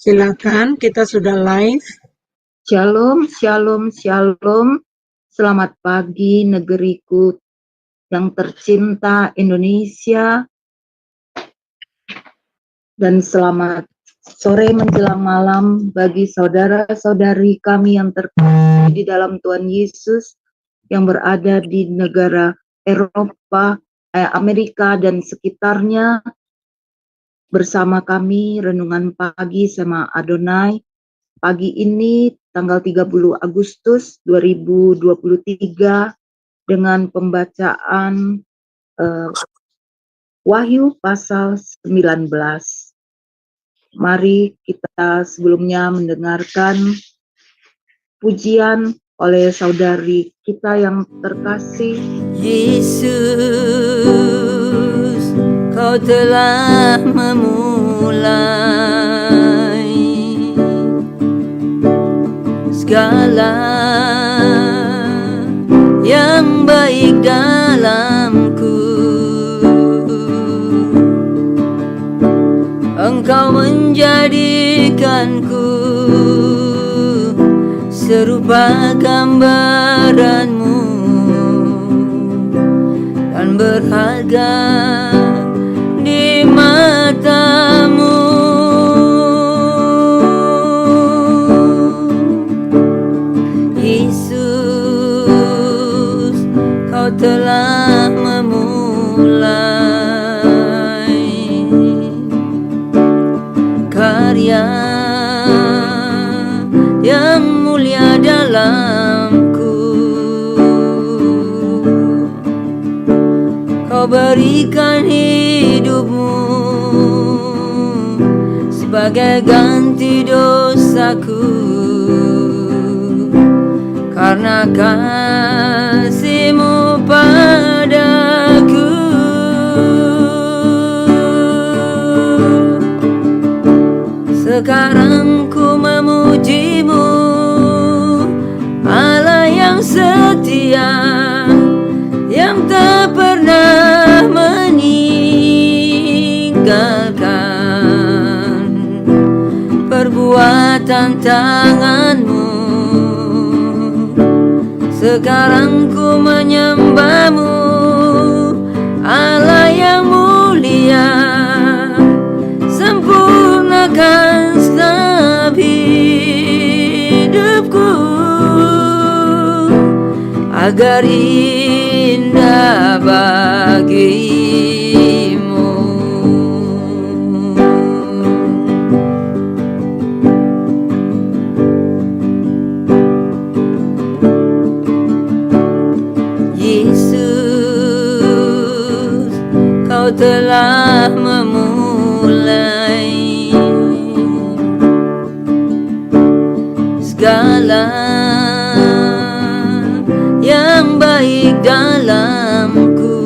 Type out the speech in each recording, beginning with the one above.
Silakan, kita sudah live. Shalom, shalom, shalom. Selamat pagi negeriku yang tercinta Indonesia. Dan selamat sore menjelang malam bagi saudara-saudari kami yang terkasih di dalam Tuhan Yesus yang berada di negara Eropa, Amerika dan sekitarnya. Bersama kami Renungan Pagi sama Adonai. Pagi ini tanggal 30 Agustus 2023 dengan pembacaan Wahyu pasal 19. Mari kita sebelumnya mendengarkan pujian oleh saudari kita yang terkasih. Yesus, Kau telah memulai segala yang baik dalamku. Engkau menjadikanku serupa gambaran-Mu dan berharga di mata-Mu. Yesus, Kau telah memulai karya yang mulia dalamku. Kau berikan hidup-Mu sebagai ganti dosaku. Karena kasih-Mu padaku, sekarang ku memuji-Mu, Allah yang setia, yang tak pernah meninggalkan perbuatan tangan-Mu. Sekarang ku menyembah-Mu, Allah yang mulia, sempurnakan setiap hidupku agar indah bagi-Mu. Yesus, Kau telah memulai segala yang baik dalamku.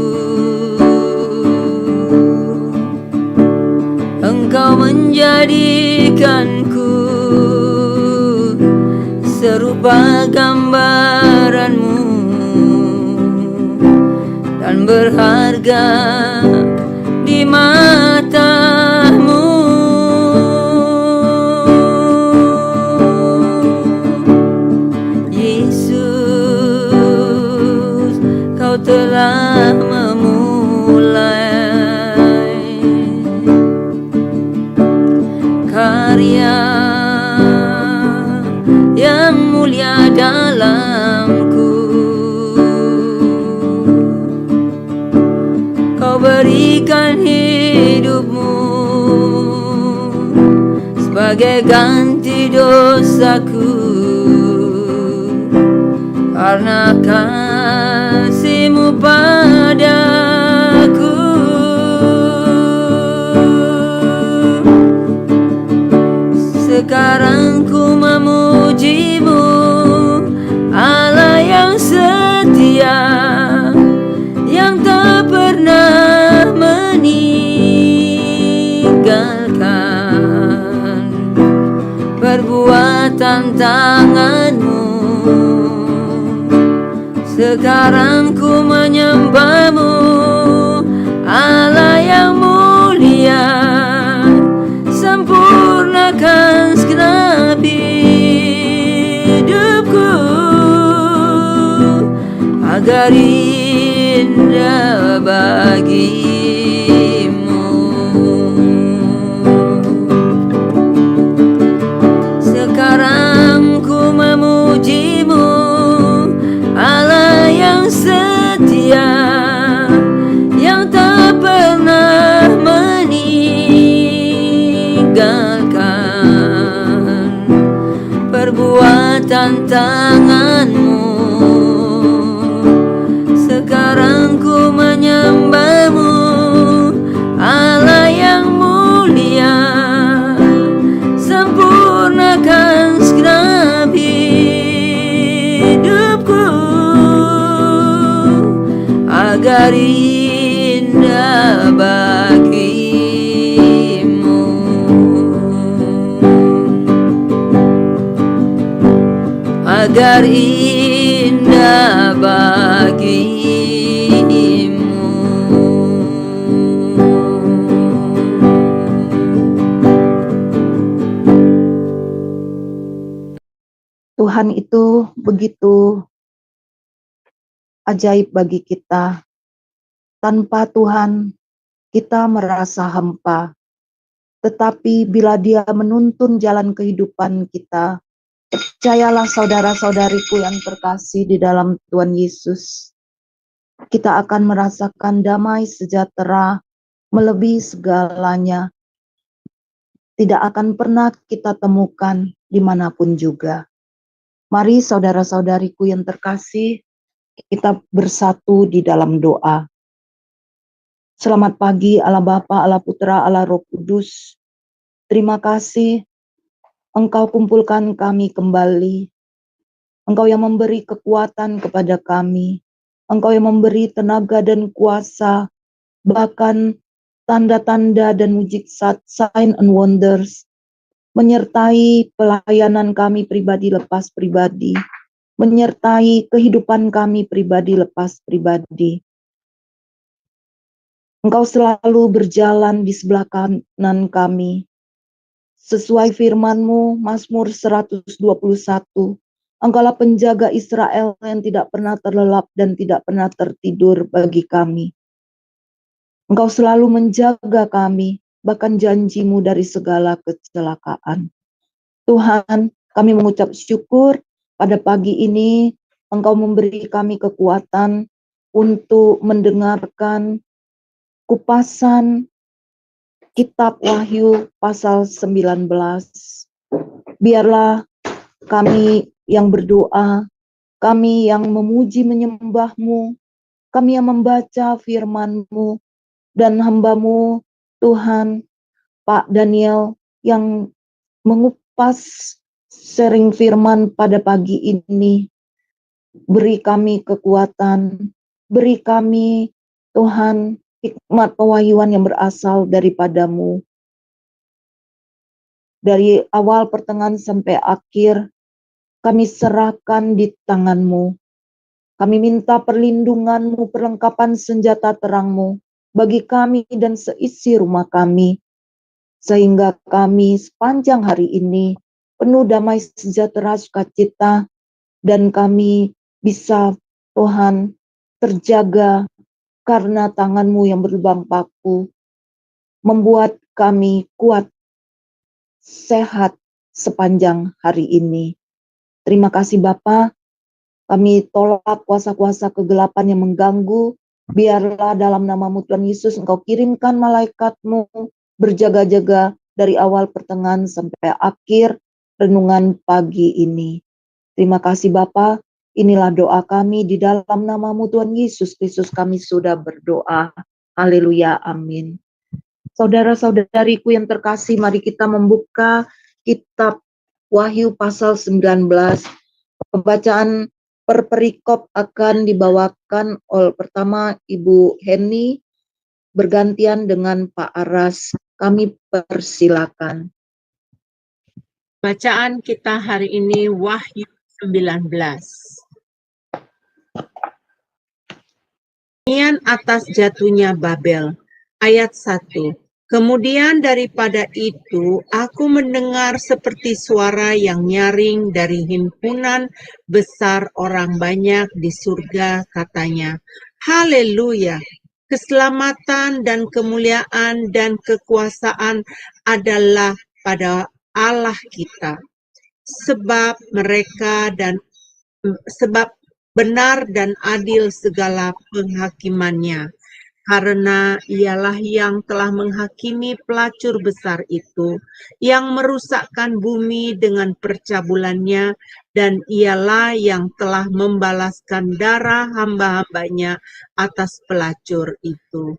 Engkau menjadikanku serupa gambaran-Mu dan berharga di mata-Mu. Yesus, Kau telah memulai karya yang mulia dalamku. Kau berikan hidup-Mu sebagai ganti dosaku. Karena kasih-Mu padaku, sekarang ku memuji-Mu, Allah yang setia, yang tak pernah meninggalkan perbuatan tangan-Mu. Sekarang ku menyembah-Mu, Allah yang mulia, sempurna sempurnakan segenap hidupku agar indah bagimu. Sekarang ku memujimu, Allah yang setia, yang tak pernah meninggalkan perbuatan tanganmu. Sekarang ku menyembahmu, Allah yang mulia, sempurnakan segenap hidupku agar indah bagimu. Agar indah bagimu. Tuhan itu begitu ajaib bagi kita. Tanpa Tuhan, kita merasa hampa. Tetapi bila Dia menuntun jalan kehidupan kita, percayalah saudara-saudariku yang terkasih di dalam Tuhan Yesus, kita akan merasakan damai sejahtera melebihi segalanya. Tidak akan pernah kita temukan dimanapun juga. Mari saudara-saudariku yang terkasih, kita bersatu di dalam doa. Selamat pagi Allah Bapa, Allah Putra, Allah Roh Kudus. Terima kasih Engkau kumpulkan kami kembali. Engkau yang memberi kekuatan kepada kami. Engkau yang memberi tenaga dan kuasa, bahkan tanda-tanda dan mujizat, sign and wonders, menyertai pelayanan kami pribadi lepas pribadi, menyertai kehidupan kami pribadi lepas pribadi. Engkau selalu berjalan di sebelah kanan kami. Sesuai firman-Mu, Mazmur 121, Engkaulah penjaga Israel yang tidak pernah terlelap dan tidak pernah tertidur bagi kami. Engkau selalu menjaga kami, bahkan janji-Mu dari segala kecelakaan. Tuhan, kami mengucap syukur pada pagi ini Engkau memberi kami kekuatan untuk mendengarkan kupasan Kitab Wahyu pasal 19. Biarlah kami yang berdoa, kami yang memuji menyembah-Mu, kami yang membaca firman-Mu, dan hamba-Mu Tuhan, Pak Daniel yang mengupas sharing firman pada pagi ini. Beri kami kekuatan, beri kami Tuhan hikmat pewahyuan yang berasal daripada-Mu. Dari awal pertengahan sampai akhir, kami serahkan di tangan-Mu. Kami minta perlindungan-Mu, perlengkapan senjata terang-Mu bagi kami dan seisi rumah kami. Sehingga kami sepanjang hari ini penuh damai sejahtera sukacita, dan kami bisa Tuhan terjaga karena tangan-Mu yang berlubang paku, membuat kami kuat, sehat sepanjang hari ini. Terima kasih Bapa, kami tolak kuasa-kuasa kegelapan yang mengganggu. Biarlah dalam nama-Mu Tuhan Yesus Engkau kirimkan malaikat-Mu berjaga-jaga dari awal pertengahan sampai akhir renungan pagi ini. Terima kasih Bapa. Inilah doa kami di dalam nama-Mu Tuhan Yesus Kristus kami sudah berdoa. Haleluya, amin. Saudara-saudariku yang terkasih, mari kita membuka kitab Wahyu pasal 19. Pembacaan per perikop akan dibawakan oleh pertama Ibu Heni bergantian dengan Pak Aras. Kami persilakan. Bacaan kita hari ini Wahyu 19. Kemudian atas jatuhnya Babel, ayat 1. Kemudian daripada itu, aku mendengar seperti suara yang nyaring dari himpunan besar orang banyak di surga, katanya, Haleluya! Keselamatan dan kemuliaan dan kekuasaan adalah pada Allah kita, sebab sebab benar dan adil segala penghakimannya. Karena ialah yang telah menghakimi pelacur besar itu, yang merusakkan bumi dengan percabulannya, dan ialah yang telah membalaskan darah hamba-hambanya atas pelacur itu.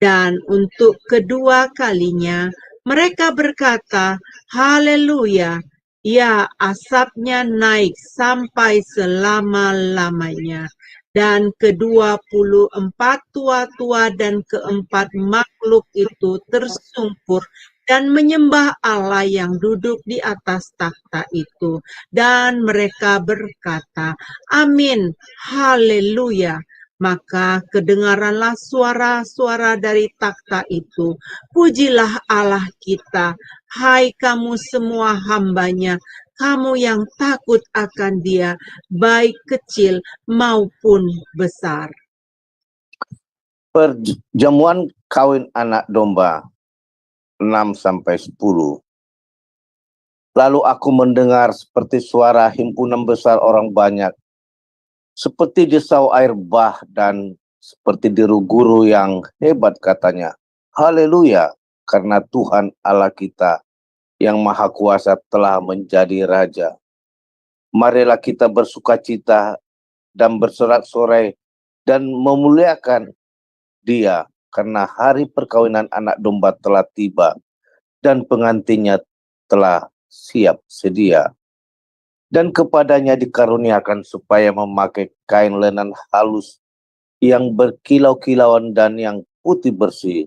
Dan untuk kedua kalinya, mereka berkata, Haleluya! Ya, asapnya naik sampai selama-lamanya. Dan ke-24 tua-tua dan keempat makhluk itu tersungkur dan menyembah Allah yang duduk di atas takhta itu. Dan mereka berkata, Amin, Haleluya. Maka kedengaranlah suara-suara dari takhta itu. Pujilah Allah kita, hai kamu semua hambanya, kamu yang takut akan Dia, baik kecil maupun besar. Perjamuan kawin anak domba 6-10. Lalu aku mendengar seperti suara himpunan besar orang banyak, seperti desau air bah dan seperti deru guru yang hebat, katanya, Haleluya, karena Tuhan Allah kita yang Maha Kuasa telah menjadi Raja. Marilah kita bersukacita dan bersorak-sorai dan memuliakan Dia, karena hari perkawinan anak domba telah tiba dan pengantinnya telah siap sedia. Dan kepadanya dikaruniakan supaya memakai kain lenan halus yang berkilau-kilauan dan yang putih bersih.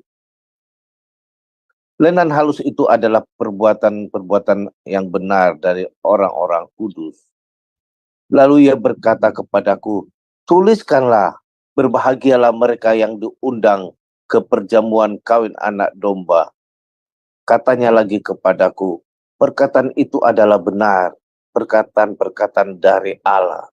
Lenan halus itu adalah perbuatan-perbuatan yang benar dari orang-orang kudus. Lalu ia berkata kepadaku, tuliskanlah, berbahagialah mereka yang diundang ke perjamuan kawin anak domba. Katanya lagi kepadaku, perkataan itu adalah benar, perkataan-perkataan dari Allah.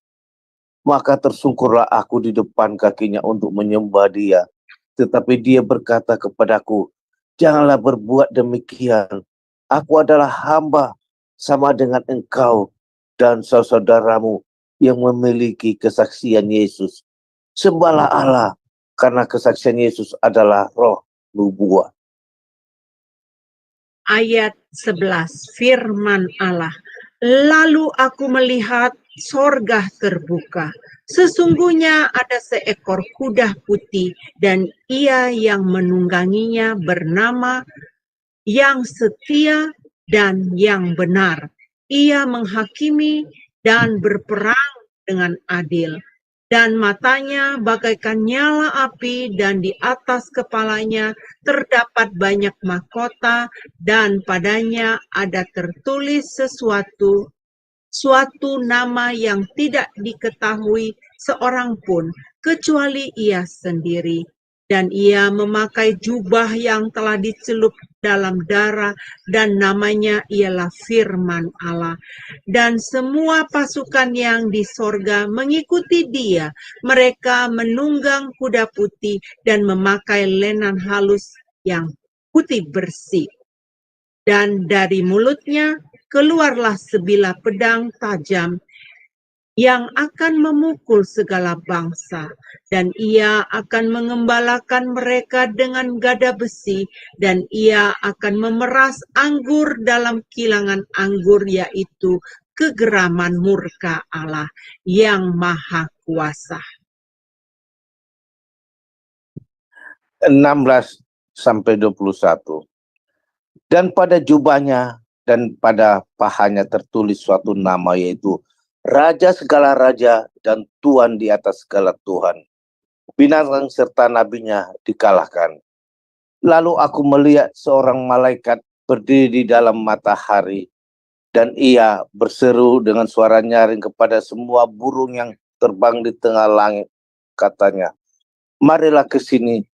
Maka tersungkurlah aku di depan kakinya untuk menyembah Dia. Tetapi Dia berkata kepadaku, janganlah berbuat demikian. Aku adalah hamba sama dengan engkau dan saudaramu yang memiliki kesaksian Yesus. Sembahlah Allah, karena kesaksian Yesus adalah roh nubuat. Ayat 11, firman Allah. Lalu aku melihat sorga terbuka. Sesungguhnya ada seekor kuda putih dan ia yang menungganginya bernama yang setia dan yang benar. Ia menghakimi dan berperang dengan adil. Dan matanya bagaikan nyala api dan di atas kepalanya terdapat banyak mahkota dan padanya ada tertulis suatu nama yang tidak diketahui seorang pun kecuali ia sendiri. Dan ia memakai jubah yang telah dicelup dalam darah dan namanya ialah firman Allah. Dan semua pasukan yang di sorga mengikuti dia. Mereka menunggang kuda putih dan memakai lenan halus yang putih bersih. Dan dari mulutnya keluarlah sebilah pedang tajam yang akan memukul segala bangsa, dan ia akan mengembalakan mereka dengan gada besi, dan ia akan memeras anggur dalam kilangan anggur, yaitu kegeraman murka Allah yang Maha Kuasa. 16-21. Dan pada jubahnya dan pada pahanya tertulis suatu nama, yaitu Raja segala raja dan Tuhan di atas segala Tuhan. Binatang serta nabinya dikalahkan. Lalu aku melihat seorang malaikat berdiri di dalam matahari, dan ia berseru dengan suara nyaring kepada semua burung yang terbang di tengah langit, katanya, marilah ke sini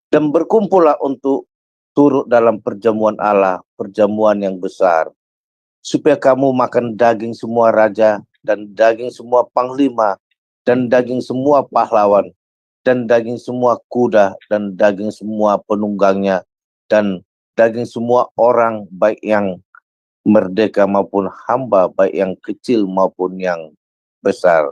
dan berkumpullah untuk turut dalam perjamuan Allah, perjamuan yang besar, supaya kamu makan daging semua raja, dan daging semua panglima, dan daging semua pahlawan, dan daging semua kuda, dan daging semua penunggangnya, dan daging semua orang, baik yang merdeka maupun hamba, baik yang kecil maupun yang besar.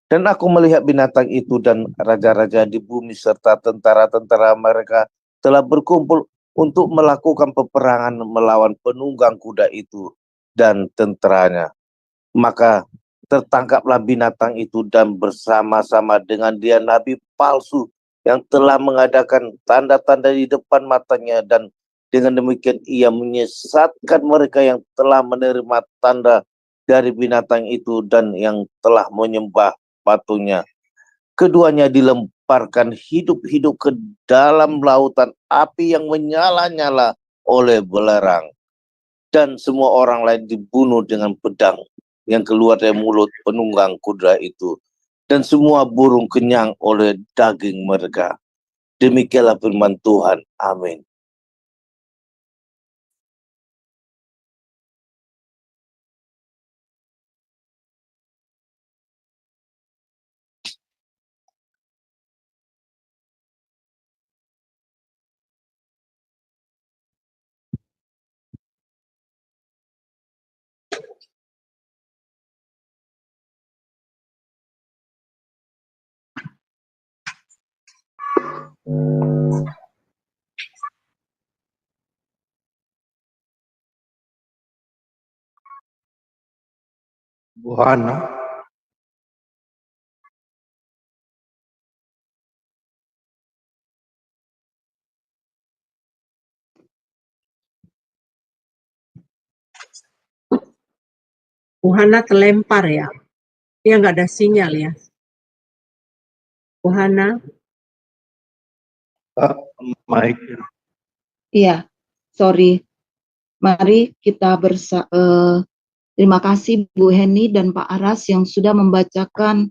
Dan aku melihat binatang itu dan raja-raja di bumi serta tentara-tentara mereka telah berkumpul untuk melakukan peperangan melawan penunggang kuda itu dan tentaranya. Maka tertangkaplah binatang itu dan bersama-sama dengan dia nabi palsu yang telah mengadakan tanda-tanda di depan matanya, dan dengan demikian ia menyesatkan mereka yang telah menerima tanda dari binatang itu dan yang telah menyembah patungnya. Keduanya dilemparkan hidup-hidup ke dalam lautan api yang menyala-nyala oleh belerang. Dan semua orang lain dibunuh dengan pedang yang keluar dari mulut penunggang kuda itu. Dan semua burung kenyang oleh daging mereka. Demikianlah firman Tuhan. Amin. Bu Hana, Bu Hana terlempar ya. Dia nggak ada sinyal ya. Bu Hana, Mike. Iya, sorry. Mari kita terima kasih Bu Heni dan Pak Aras yang sudah membacakan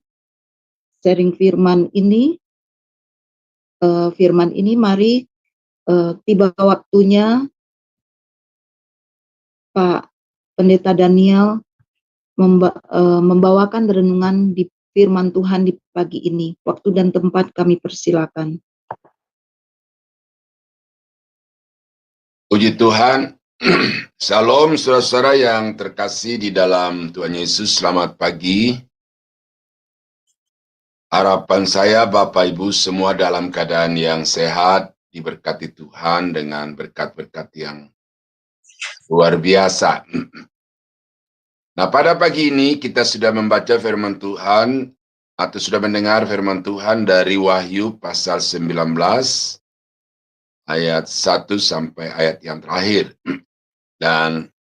sharing firman ini. Mari tiba waktunya Pak Pendeta Daniel membawakan renungan di firman Tuhan di pagi ini. Waktu dan tempat kami persilakan. Puji Tuhan. Salam saudara-saudara yang terkasih di dalam Tuhan Yesus. Selamat pagi. Harapan saya Bapak Ibu semua dalam keadaan yang sehat, diberkati Tuhan dengan berkat-berkat yang luar biasa. Nah, pada pagi ini kita sudah membaca firman Tuhan atau sudah mendengar firman Tuhan dari Wahyu pasal 19 ayat 1 sampai ayat yang terakhir. Dan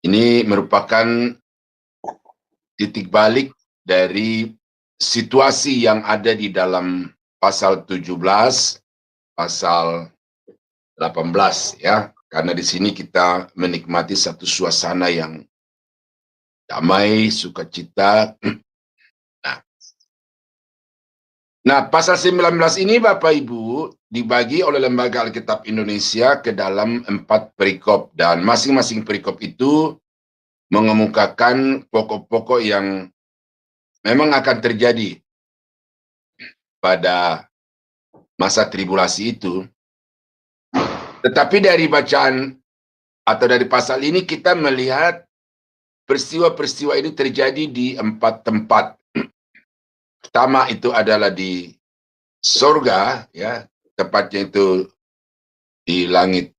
ini merupakan titik balik dari situasi yang ada di dalam pasal 17, pasal 18 ya. Karena di sini kita menikmati satu suasana yang damai, sukacita. Nah, pasal 19 ini Bapak Ibu dibagi oleh Lembaga Alkitab Indonesia ke dalam 4 perikop, dan masing-masing perikop itu mengemukakan pokok-pokok yang memang akan terjadi pada masa tribulasi itu. Tetapi dari bacaan atau dari pasal ini kita melihat peristiwa-peristiwa ini terjadi di 4 tempat. Pertama itu adalah di sorga, ya, tepatnya itu di langit.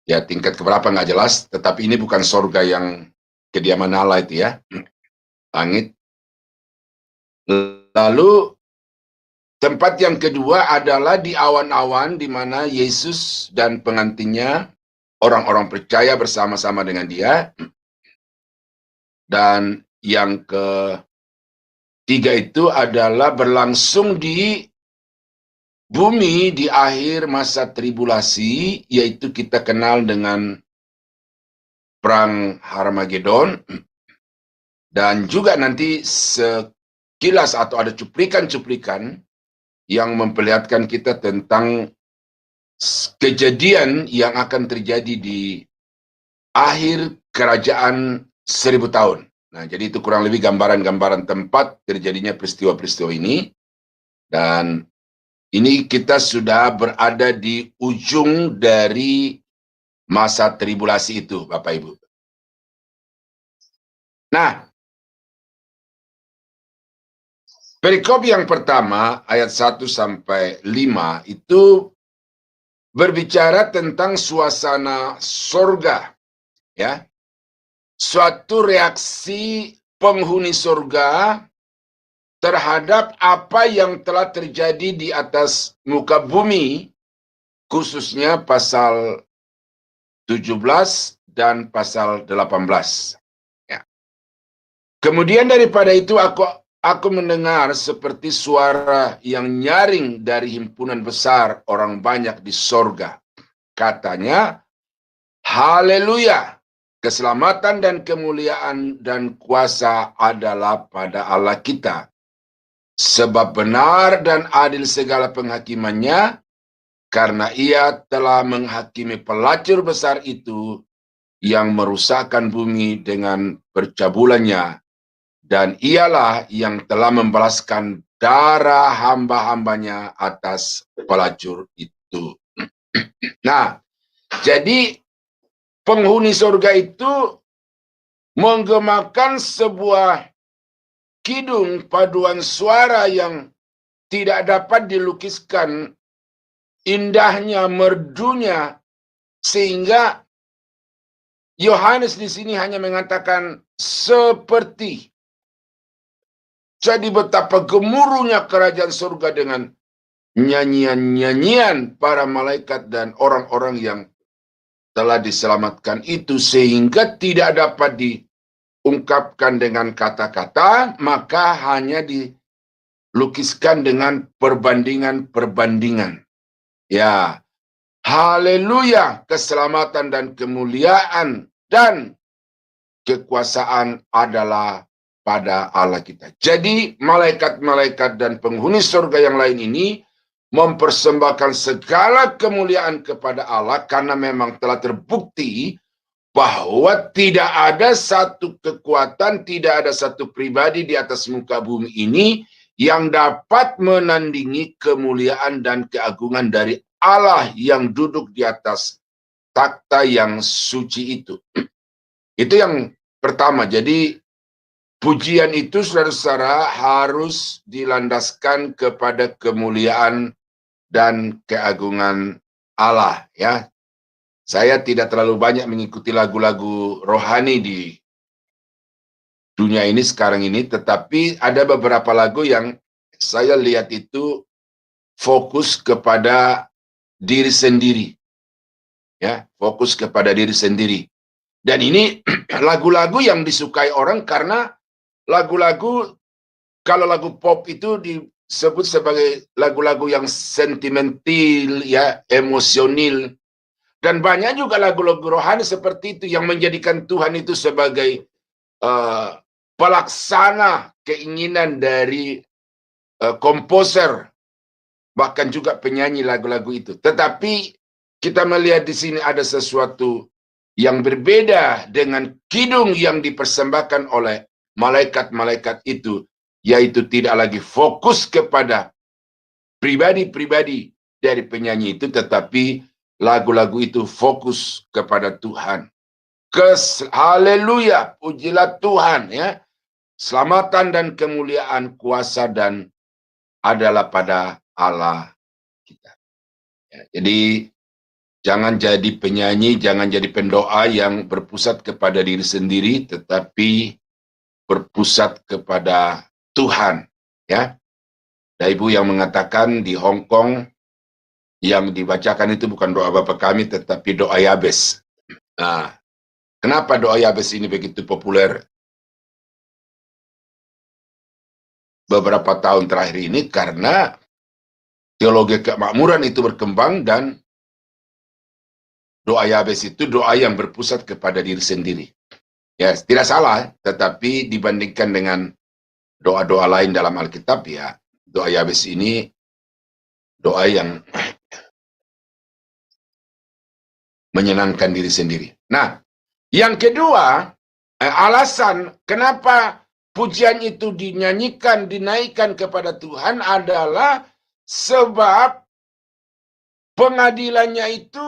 Ya, tingkat keberapa nggak jelas, tetapi ini bukan sorga yang kediaman Allah itu ya, langit. Lalu tempat yang kedua adalah di awan-awan, di mana Yesus dan pengantinnya, orang-orang percaya bersama-sama dengan dia. Dan yang ketiga itu adalah berlangsung di bumi di akhir masa tribulasi, yaitu kita kenal dengan Perang Harmagedon. Dan juga nanti sekilas atau ada cuplikan-cuplikan yang memperlihatkan kita tentang kejadian yang akan terjadi di akhir kerajaan 1000 tahun. Nah, jadi itu kurang lebih gambaran-gambaran tempat terjadinya peristiwa-peristiwa ini. Dan ini kita sudah berada di ujung dari masa tribulasi itu, Bapak Ibu. Nah, perikop yang pertama, ayat 1 sampai 5, itu berbicara tentang suasana sorga. Ya, suatu reaksi penghuni sorga terhadap apa yang telah terjadi di atas muka bumi, khususnya pasal 17 dan pasal 18. Ya. Kemudian daripada itu aku mendengar seperti suara yang nyaring dari himpunan besar orang banyak di sorga. Katanya, haleluya, keselamatan dan kemuliaan dan kuasa adalah pada Allah kita. Sebab benar dan adil segala penghakimannya, karena ia telah menghakimi pelacur besar itu yang merusakkan bumi dengan percabulannya, dan ialah yang telah membalaskan darah hamba-hambanya atas pelacur itu. Nah, jadi penghuni surga itu menggemakan sebuah kidung paduan suara yang tidak dapat dilukiskan indahnya, merdunya, sehingga Yohanes di sini hanya mengatakan seperti. Jadi betapa gemuruhnya kerajaan surga dengan nyanyian-nyanyian para malaikat dan orang-orang yang telah diselamatkan itu, sehingga tidak dapat diungkapkan dengan kata-kata, maka hanya dilukiskan dengan perbandingan-perbandingan. Ya, haleluya, keselamatan dan kemuliaan dan kekuasaan adalah pada Allah kita. Jadi malaikat-malaikat dan penghuni surga yang lain ini mempersembahkan segala kemuliaan kepada Allah, karena memang telah terbukti bahwa tidak ada satu kekuatan, tidak ada satu pribadi di atas muka bumi ini yang dapat menandingi kemuliaan dan keagungan dari Allah yang duduk di atas takhta yang suci itu. Itu yang pertama. Jadi pujian itu, saudara-saudara, harus dilandaskan kepada kemuliaan dan keagungan Allah. Ya, saya tidak terlalu banyak mengikuti lagu-lagu rohani di dunia ini sekarang ini, tetapi ada beberapa lagu yang saya lihat itu fokus kepada diri sendiri. Ya, fokus kepada diri sendiri. Dan ini lagu-lagu yang disukai orang karena lagu-lagu, kalau lagu pop itu disebut sebagai lagu-lagu yang sentimental, ya, emosional. Dan banyak juga lagu-lagu rohani seperti itu yang menjadikan Tuhan itu sebagai pelaksana keinginan dari komposer, bahkan juga penyanyi lagu-lagu itu. Tetapi kita melihat di sini ada sesuatu yang berbeda dengan kidung yang dipersembahkan oleh malaikat-malaikat itu, yaitu tidak lagi fokus kepada pribadi-pribadi dari penyanyi itu, tetapi lagu-lagu itu fokus kepada Tuhan. Haleluya, pujilah Tuhan, ya. Selamatan dan kemuliaan, kuasa dan adalah pada Allah kita. Ya, jadi jangan jadi penyanyi, jangan jadi pendoa yang berpusat kepada diri sendiri, tetapi berpusat kepada Tuhan. Ya, ada ibu yang mengatakan di Hong Kong yang dibacakan itu bukan doa Bapa kami, tetapi doa Yabes. Nah, kenapa doa Yabes ini begitu populer beberapa tahun terakhir ini? Karena teologi kemakmuran itu berkembang dan doa Yabes itu doa yang berpusat kepada diri sendiri. Ya, tidak salah, tetapi dibandingkan dengan doa-doa lain dalam Alkitab, ya, doa Yabes ini doa yang menyenangkan diri sendiri. Nah, yang kedua, alasan kenapa pujian itu dinyanyikan, dinaikkan kepada Tuhan adalah sebab pengadilannya itu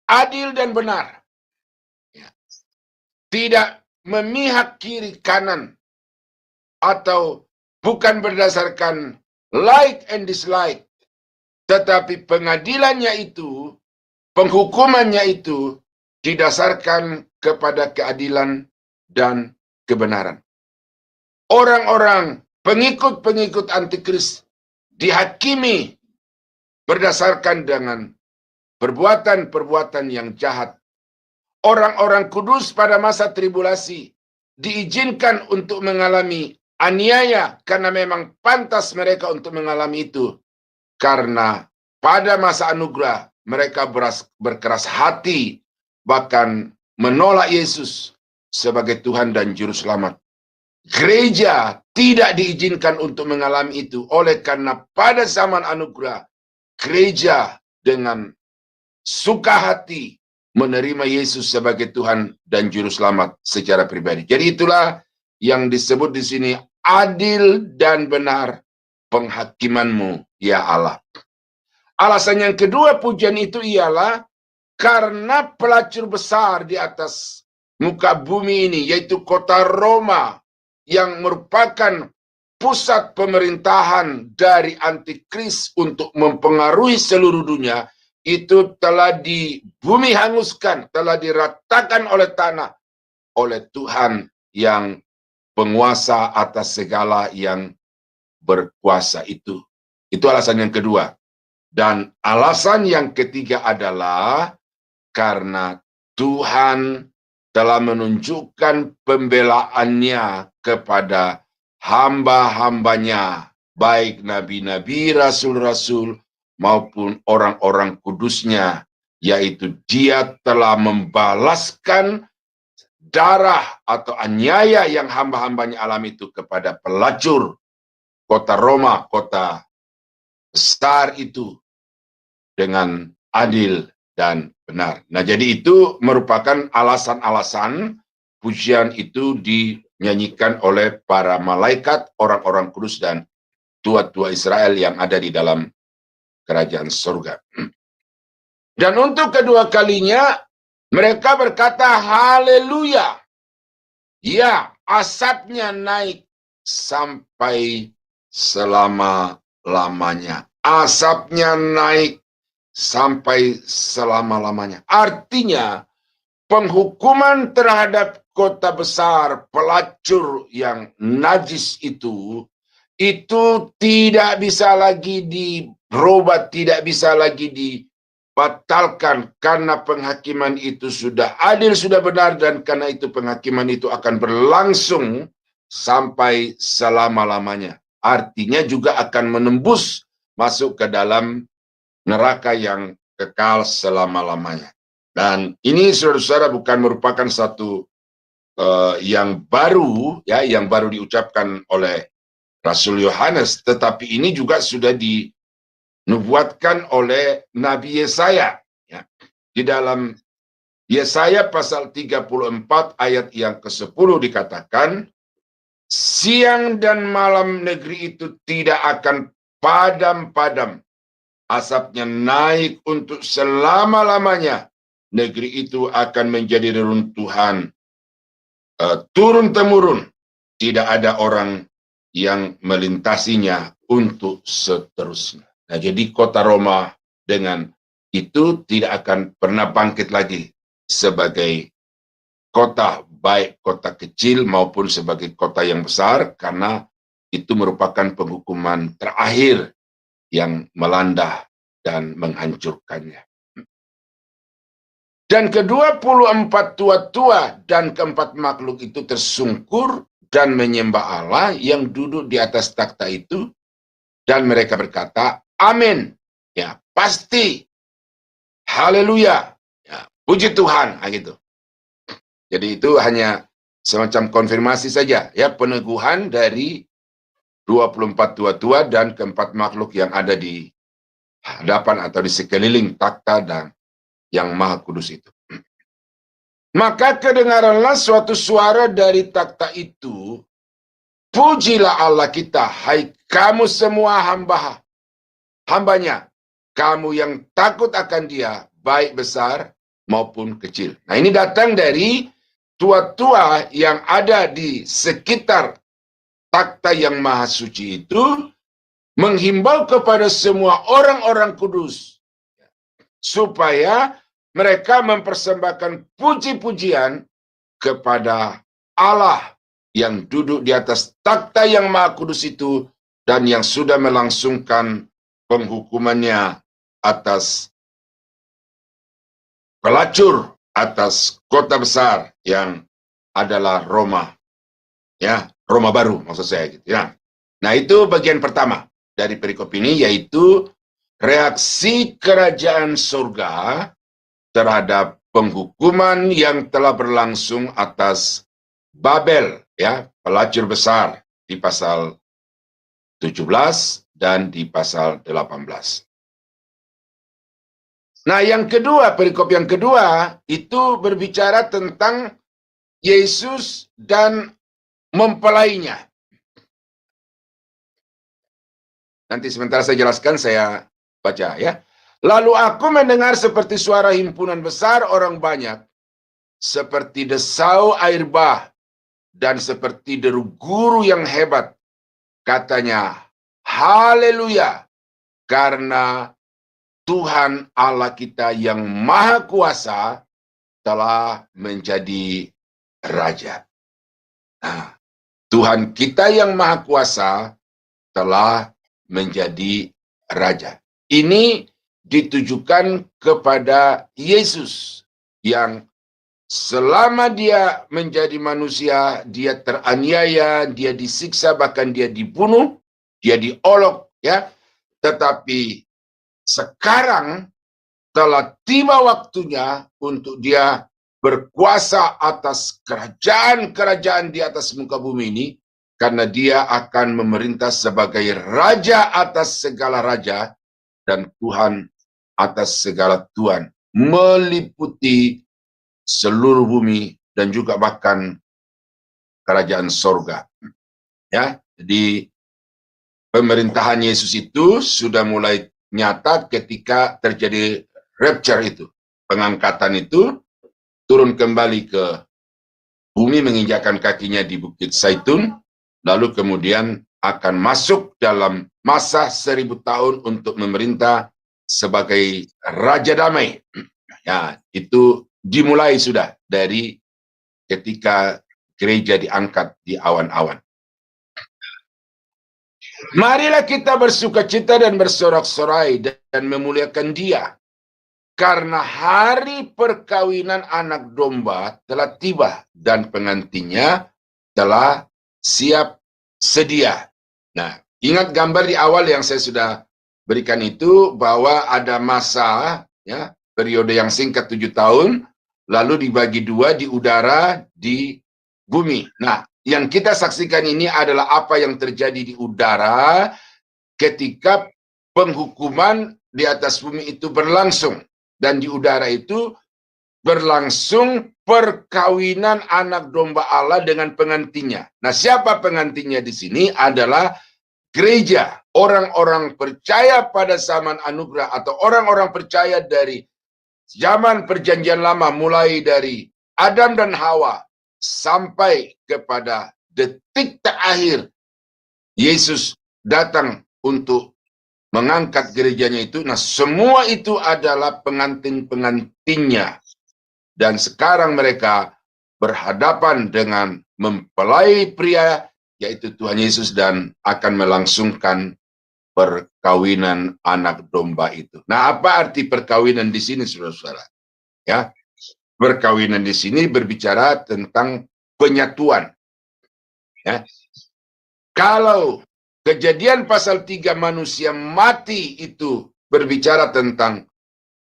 adil dan benar. Tidak memihak kiri kanan atau bukan berdasarkan like and dislike, tetapi pengadilannya itu, penghukumannya itu didasarkan kepada keadilan dan kebenaran. Orang-orang pengikut-pengikut antikris dihakimi berdasarkan dengan perbuatan-perbuatan yang jahat. Orang-orang kudus pada masa tribulasi diizinkan untuk mengalami aniaya karena memang pantas mereka untuk mengalami itu. Karena pada masa anugerah mereka berkeras hati, bahkan menolak Yesus sebagai Tuhan dan Juru Selamat. Gereja tidak diizinkan untuk mengalami itu. Oleh karena pada zaman anugerah, gereja dengan suka hati menerima Yesus sebagai Tuhan dan Juru Selamat secara pribadi. Jadi itulah yang disebut di sini adil dan benar penghakimanmu, ya Allah. Alasan yang kedua pujian itu ialah karena pelacur besar di atas muka bumi ini, yaitu kota Roma, yang merupakan pusat pemerintahan dari antikris untuk mempengaruhi seluruh dunia, itu telah di bumi hanguskan, telah diratakan oleh tanah, oleh Tuhan yang penguasa atas segala yang berkuasa itu. Itu alasan yang kedua. Dan alasan yang ketiga adalah karena Tuhan telah menunjukkan pembelaannya kepada hamba-hambanya, baik nabi-nabi, rasul-rasul, maupun orang-orang kudusnya, yaitu dia telah membalaskan darah atau aniaya yang hamba-hambanya alami itu kepada pelacur kota Roma, kota besar itu, dengan adil dan benar. Nah, jadi itu merupakan alasan-alasan pujian itu dinyanyikan oleh para malaikat, orang-orang kudus, dan tua-tua Israel yang ada di dalam kerajaan surga. Dan untuk kedua kalinya mereka berkata haleluya. Ya, asapnya naik sampai selama-lamanya. Asapnya naik sampai selama-lamanya. Artinya penghukuman terhadap kota besar pelacur yang najis itu tidak bisa lagi dirubah, tidak bisa lagi dibatalkan, karena penghakiman itu sudah adil, sudah benar, dan karena itu penghakiman itu akan berlangsung sampai selama-lamanya. Artinya juga akan menembus masuk ke dalam neraka yang kekal selama-lamanya. Dan ini saudara-saudara bukan merupakan satu yang baru, ya, yang baru diucapkan oleh Rasul Yohanes, tetapi ini juga sudah dinubuatkan oleh Nabi Yesaya. Ya. Di dalam Yesaya pasal 34 ayat yang ke-10 dikatakan, siang dan malam negeri itu tidak akan padam-padam. Asapnya naik untuk selama-lamanya. Negeri itu akan menjadi reruntuhan turun-temurun. Tidak ada orang yang melintasinya untuk seterusnya. Nah, jadi kota Roma dengan itu tidak akan pernah bangkit lagi sebagai kota, baik kota kecil maupun sebagai kota yang besar, karena itu merupakan penghukuman terakhir yang melanda dan menghancurkannya. Dan ke-24 tua-tua dan keempat makhluk itu tersungkur dan menyembah Allah yang duduk di atas takhta itu, dan mereka berkata, amin. Ya, pasti. Haleluya. Ya, puji Tuhan. Nah, gitu. Jadi itu hanya semacam konfirmasi saja, ya, peneguhan dari 24 tua-tua dan keempat makhluk yang ada di hadapan atau di sekeliling takhta dan yang Maha Kudus itu. Maka kedengaranlah suatu suara dari takhta itu, pujilah Allah kita, hai kamu semua hambanya, kamu yang takut akan Dia, baik besar maupun kecil. Nah, ini datang dari tua-tua yang ada di sekitar takhta yang maha suci itu, menghimbau kepada semua orang-orang kudus supaya mereka mempersembahkan puji-pujian kepada Allah yang duduk di atas takhta yang maha kudus itu dan yang sudah melangsungkan penghukumannya atas pelacur atas kota besar yang adalah Roma. Ya, Roma baru maksud saya gitu ya. Nah, itu bagian pertama dari perikop ini, yaitu reaksi kerajaan surga terhadap penghukuman yang telah berlangsung atas Babel, ya, pelacur besar di pasal 17 dan di pasal 18. Nah, yang kedua, perikop yang kedua itu berbicara tentang Yesus dan mempelainya. Nanti sebentar saya jelaskan, saya baca ya. Lalu aku mendengar seperti suara himpunan besar orang banyak, seperti desau air bah, dan seperti deru guru yang hebat. Katanya, haleluya, karena Tuhan Allah kita yang maha kuasa telah menjadi Raja. Nah, Tuhan kita yang maha kuasa telah menjadi Raja. Ini ditujukan kepada Yesus yang selama dia menjadi manusia, dia teraniaya, dia disiksa, bahkan dia dibunuh, dia diolok, ya. Tetapi sekarang telah tiba waktunya untuk dia berkuasa atas kerajaan-kerajaan di atas muka bumi ini, karena dia akan memerintah sebagai Raja atas segala raja dan Tuhan atas segala Tuhan, meliputi seluruh bumi dan juga bahkan kerajaan sorga. Ya, jadi pemerintahan Yesus itu sudah mulai nyata ketika terjadi rapture itu, pengangkatan itu, turun kembali ke bumi, menginjakkan kakinya di Bukit Zaitun, lalu kemudian akan masuk dalam masa 1000 tahun untuk memerintah sebagai Raja Damai. Ya, itu dimulai sudah dari ketika gereja diangkat di awan-awan. Marilah kita bersukacita dan bersorak-sorai dan memuliakan Dia, karena hari perkawinan anak domba telah tiba dan pengantinnya telah siap sedia. Nah, ingat gambar di awal yang saya sudah berikan itu, bahwa ada masa, ya, periode yang singkat 7 tahun, lalu dibagi 2 di udara, di bumi. Nah, yang kita saksikan ini adalah apa yang terjadi di udara ketika penghukuman di atas bumi itu berlangsung. Dan di udara itu berlangsung perkawinan anak domba Allah dengan pengantinnya. Nah, siapa pengantinnya di sini? Adalah gereja, orang-orang percaya pada zaman anugerah, atau orang-orang percaya dari zaman perjanjian lama, mulai dari Adam dan Hawa sampai kepada detik terakhir Yesus datang untuk mengangkat gerejanya itu. Nah, semua itu adalah pengantin-pengantinnya. Dan sekarang mereka berhadapan dengan mempelai pria, yaitu Tuhan Yesus, dan akan melangsungkan perkawinan anak domba itu. Nah, apa arti perkawinan di sini, saudara-saudara? Ya, perkawinan di sini berbicara tentang penyatuan. Ya. Kalau Kejadian pasal 3 manusia mati itu berbicara tentang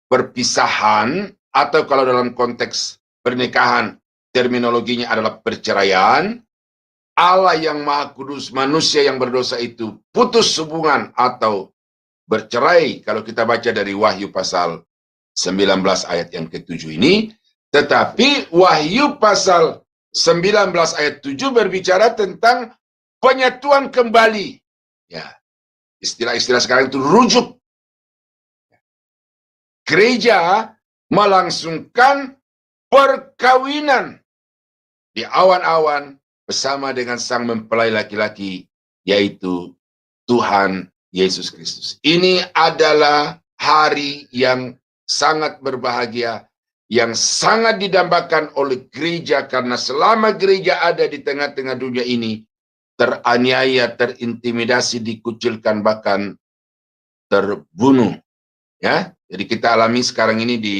perpisahan, atau kalau dalam konteks pernikahan terminologinya adalah perceraian. Allah yang maha kudus, manusia yang berdosa itu putus hubungan atau bercerai, kalau kita baca dari Wahyu pasal 19 ayat yang ke-7 ini, tetapi Wahyu pasal 19 ayat 7 berbicara tentang penyatuan kembali. Ya, istilah-istilah sekarang itu rujuk. Gereja melangsungkan perkawinan di awan-awan bersama dengan sang mempelai laki-laki, yaitu Tuhan Yesus Kristus. Ini adalah hari yang sangat berbahagia, yang sangat didambakan oleh gereja, karena selama gereja ada di tengah-tengah dunia ini, teraniaya, terintimidasi, dikucilkan, bahkan terbunuh. Ya, jadi kita alami sekarang ini di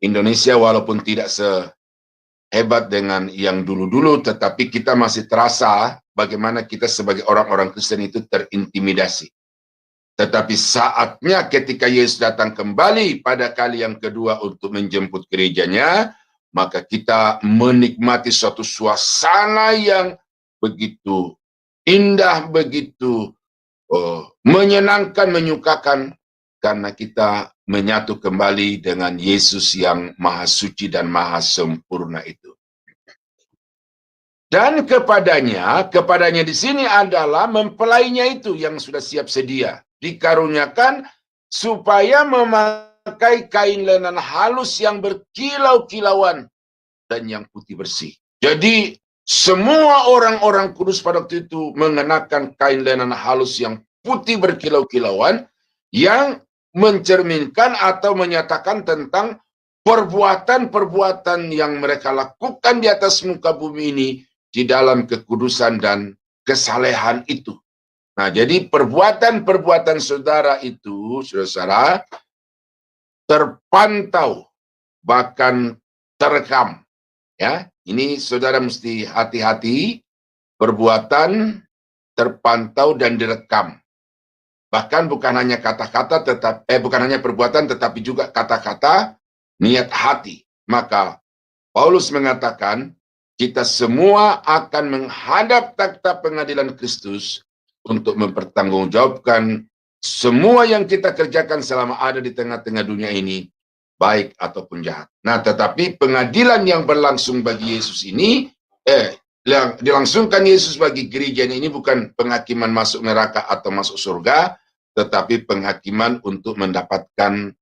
Indonesia, walaupun tidak sehebat dengan yang dulu-dulu, tetapi kita masih terasa bagaimana kita sebagai orang-orang Kristen itu terintimidasi. Tetapi saatnya ketika Yesus datang kembali pada kali yang kedua untuk menjemput gerejanya, maka kita menikmati suatu suasana yang begitu indah, begitu menyenangkan, menyukakan, karena kita menyatu kembali dengan Yesus yang maha suci dan maha sempurna itu. Dan kepadanya di sini adalah mempelainya itu yang sudah siap sedia, dikaruniakan supaya memakai kain lenan halus yang berkilau-kilauan dan yang putih bersih. Jadi semua orang-orang kudus pada waktu itu mengenakan kain lenan halus yang putih berkilau-kilauan, yang mencerminkan atau menyatakan tentang perbuatan-perbuatan yang mereka lakukan di atas muka bumi ini di dalam kekudusan dan kesalehan itu. Nah, jadi perbuatan-perbuatan saudara itu, saudara, terpantau, bahkan terekam. Ya, ini saudara mesti hati-hati, perbuatan terpantau dan direkam. Bahkan bukan hanya kata-kata, bukan hanya perbuatan, tetapi juga kata-kata, niat hati. Maka Paulus mengatakan, kita semua akan menghadap takhta pengadilan Kristus untuk mempertanggungjawabkan semua yang kita kerjakan selama ada di tengah-tengah dunia ini, baik ataupun jahat. Nah, tetapi pengadilan yang berlangsung bagi Yesus ini, yang dilangsungkan Yesus bagi gerejanya ini bukan penghakiman masuk neraka atau masuk surga, tetapi penghakiman untuk mendapatkan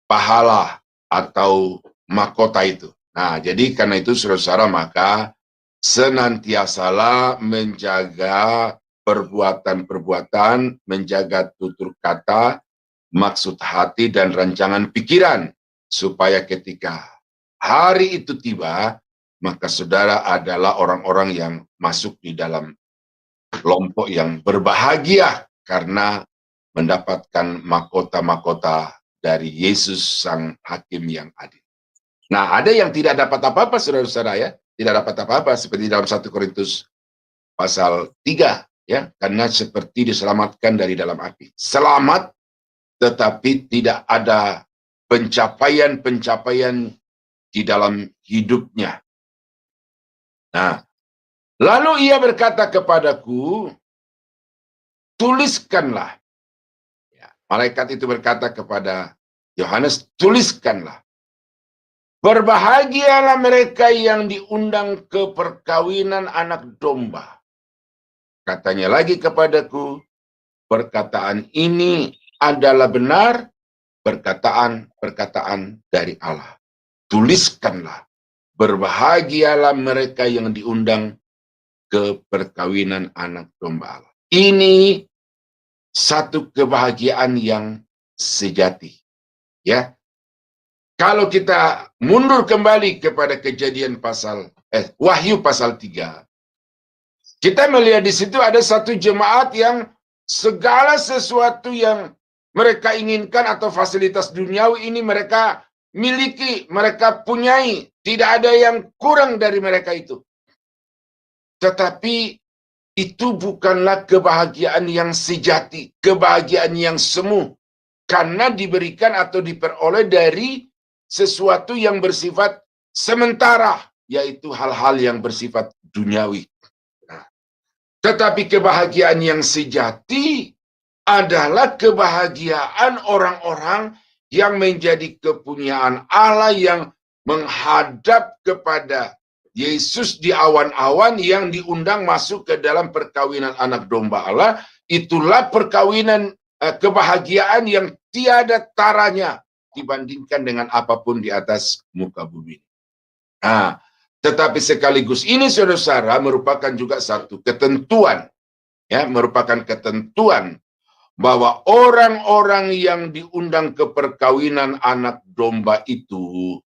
pahala atau mahkota itu. Nah, jadi karena itu saudara-saudara, maka senantiasalah menjaga perbuatan-perbuatan, menjaga tutur kata, maksud hati dan rancangan pikiran, supaya ketika hari itu tiba, maka saudara adalah orang-orang yang masuk di dalam kelompok yang berbahagia karena mendapatkan mahkota-mahkota dari Yesus sang hakim yang adil. Nah, ada yang tidak dapat apa-apa, saudara-saudara ya, tidak dapat apa-apa, seperti dalam 1 Korintus pasal 3, ya, karena seperti diselamatkan dari dalam api. Selamat, tetapi tidak ada pencapaian-pencapaian di dalam hidupnya. Nah, lalu ia berkata kepadaku, tuliskanlah. Ya, malaikat itu berkata kepada Yohanes, tuliskanlah. Berbahagialah mereka yang diundang ke perkawinan anak domba. Katanya lagi kepadaku, perkataan ini adalah benar, perkataan-perkataan dari Allah. Tuliskanlah, berbahagialah mereka yang diundang ke perkawinan anak domba Allah. Ini satu kebahagiaan yang sejati. Ya. Kalau kita mundur kembali kepada kejadian Wahyu pasal 3, kita melihat di situ ada satu jemaat yang segala sesuatu yang mereka inginkan atau fasilitas duniawi ini mereka miliki, mereka punyai. Tidak ada yang kurang dari mereka itu. Tetapi itu bukanlah kebahagiaan yang sejati, kebahagiaan yang semu. Karena diberikan atau diperoleh dari sesuatu yang bersifat sementara, yaitu hal-hal yang bersifat duniawi. Nah, tetapi kebahagiaan yang sejati adalah kebahagiaan orang-orang yang menjadi kepunyaan Allah, yang menghadap kepada Yesus di awan-awan, yang diundang masuk ke dalam perkawinan anak domba Allah. Itulah perkawinan kebahagiaan yang tiada taranya dibandingkan dengan apapun di atas muka bumi. Nah, tetapi sekaligus ini, saudara-saudara, merupakan juga satu ketentuan, ya, merupakan ketentuan bahwa orang-orang yang diundang ke perkawinan anak domba itu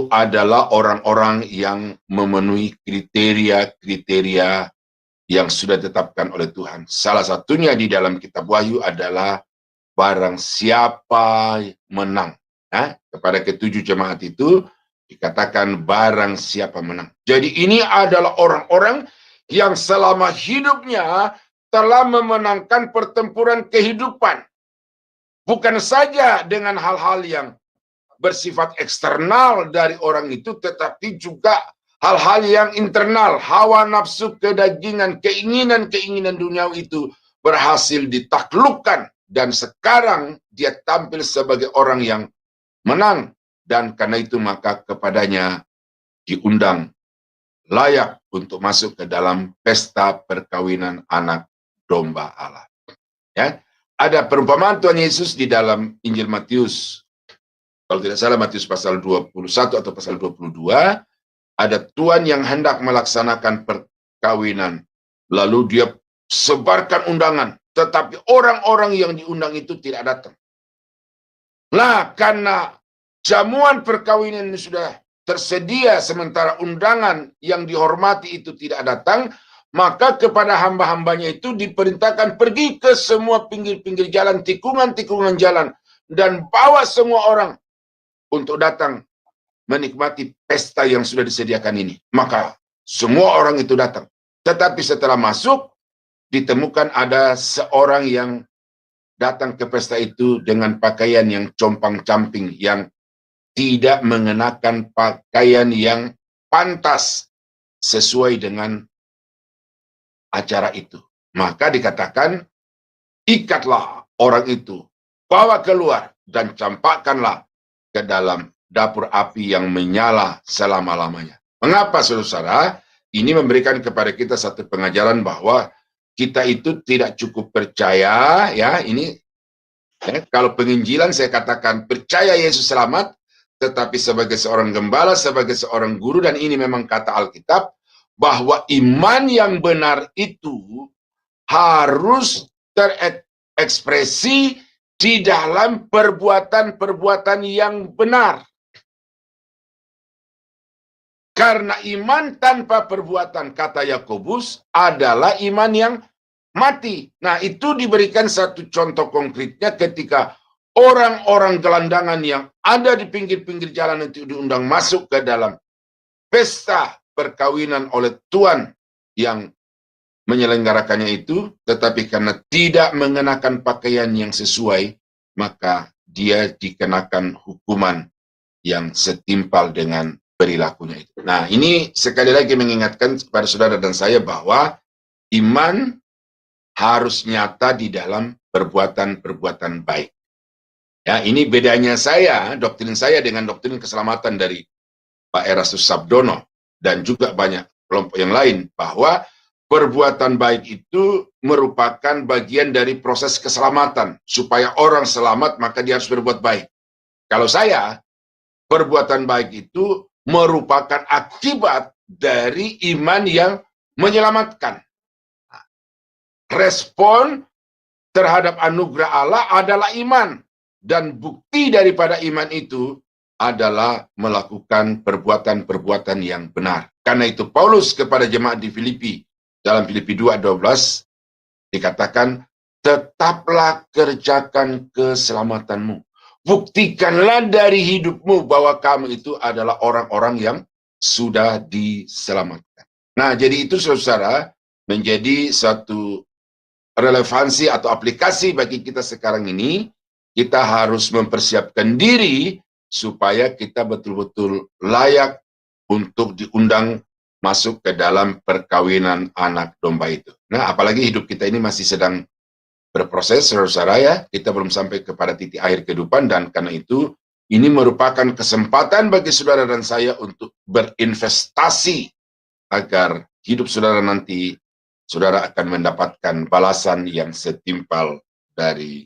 adalah orang-orang yang memenuhi kriteria-kriteria yang sudah ditetapkan oleh Tuhan. Salah satunya di dalam kitab Wahyu adalah barang siapa menang. Kepada ketujuh jemaat itu dikatakan barang siapa menang. Jadi ini adalah orang-orang yang selama hidupnya telah memenangkan pertempuran kehidupan. Bukan saja dengan hal-hal yang bersifat eksternal dari orang itu, tetapi juga hal-hal yang internal, hawa nafsu, kedagingan, keinginan-keinginan duniawi itu berhasil ditaklukkan, dan sekarang dia tampil sebagai orang yang menang, dan karena itu maka kepadanya diundang layak untuk masuk ke dalam pesta perkawinan anak domba Allah. Ya, ada perumpamaan Tuhan Yesus di dalam Injil Matius, kalau tidak salah Matius pasal 21 atau pasal 22, ada tuan yang hendak melaksanakan perkawinan, lalu dia sebarkan undangan, tetapi orang-orang yang diundang itu tidak datang. Nah, karena jamuan perkawinan ini sudah tersedia, sementara undangan yang dihormati itu tidak datang, maka kepada hamba-hambanya itu diperintahkan pergi ke semua pinggir-pinggir jalan, tikungan-tikungan jalan, dan bawa semua orang untuk datang menikmati pesta yang sudah disediakan ini. Maka semua orang itu datang. Tetapi setelah masuk, ditemukan ada seorang yang datang ke pesta itu dengan pakaian yang compang-camping, yang tidak mengenakan pakaian yang pantas sesuai dengan acara itu. Maka dikatakan, ikatlah orang itu, bawa keluar, dan campakkanlah ke dalam dapur api yang menyala selama-lamanya. Mengapa, saudara? Ini memberikan kepada kita satu pengajaran bahwa kita itu tidak cukup percaya, ya, ini ya, kalau penginjilan saya katakan percaya Yesus selamat, tetapi sebagai seorang gembala, sebagai seorang guru, dan ini memang kata Alkitab, bahwa iman yang benar itu harus terekspresi di dalam perbuatan-perbuatan yang benar. Karena iman tanpa perbuatan, kata Yakobus, adalah iman yang mati. Nah, itu diberikan satu contoh konkretnya ketika orang-orang gelandangan yang ada di pinggir-pinggir jalan itu diundang masuk ke dalam pesta perkawinan oleh tuan yang menyelenggarakannya itu, tetapi karena tidak mengenakan pakaian yang sesuai, maka dia dikenakan hukuman yang setimpal dengan perilakunya itu. Nah, ini sekali lagi mengingatkan kepada saudara dan saya bahwa iman harus nyata di dalam perbuatan-perbuatan baik. Ya, ini bedanya saya, doktrin saya dengan doktrin keselamatan dari Pak Erastus Sabdono dan juga banyak kelompok yang lain, bahwa perbuatan baik itu merupakan bagian dari proses keselamatan. Supaya orang selamat, maka dia harus berbuat baik. Kalau saya, perbuatan baik itu merupakan akibat dari iman yang menyelamatkan. Respon terhadap anugerah Allah adalah iman. Dan bukti daripada iman itu adalah melakukan perbuatan-perbuatan yang benar. Karena itu Paulus kepada jemaat di Filipi, dalam Filipi 2:12 dikatakan, tetaplah kerjakan keselamatanmu. Buktikanlah dari hidupmu bahwa kamu itu adalah orang-orang yang sudah diselamatkan. Nah, jadi itu saudara menjadi satu relevansi atau aplikasi bagi kita sekarang ini. Kita harus mempersiapkan diri supaya kita betul-betul layak untuk diundang masuk ke dalam perkawinan anak domba itu. Nah, apalagi hidup kita ini masih sedang berproses, saudara ya. Kita belum sampai kepada titik akhir kehidupan, dan karena itu ini merupakan kesempatan bagi saudara dan saya untuk berinvestasi agar hidup saudara nanti, saudara akan mendapatkan balasan yang setimpal dari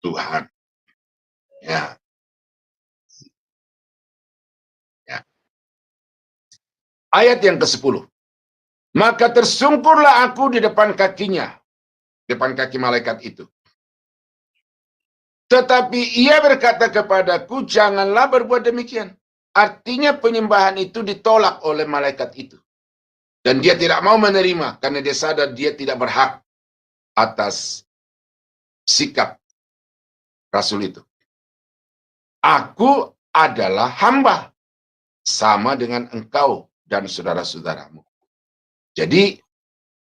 Tuhan. Ya. Ya. Ayat yang ke-10. Maka tersungkurlah aku di depan kakinya, depan kaki malaikat itu. Tetapi ia berkata kepadaku, janganlah berbuat demikian. Artinya penyembahan itu ditolak oleh malaikat itu. Dan dia tidak mau menerima, karena dia sadar dia tidak berhak atas sikap Rasul itu. Aku adalah hamba, sama dengan engkau dan saudara-saudaramu. Jadi,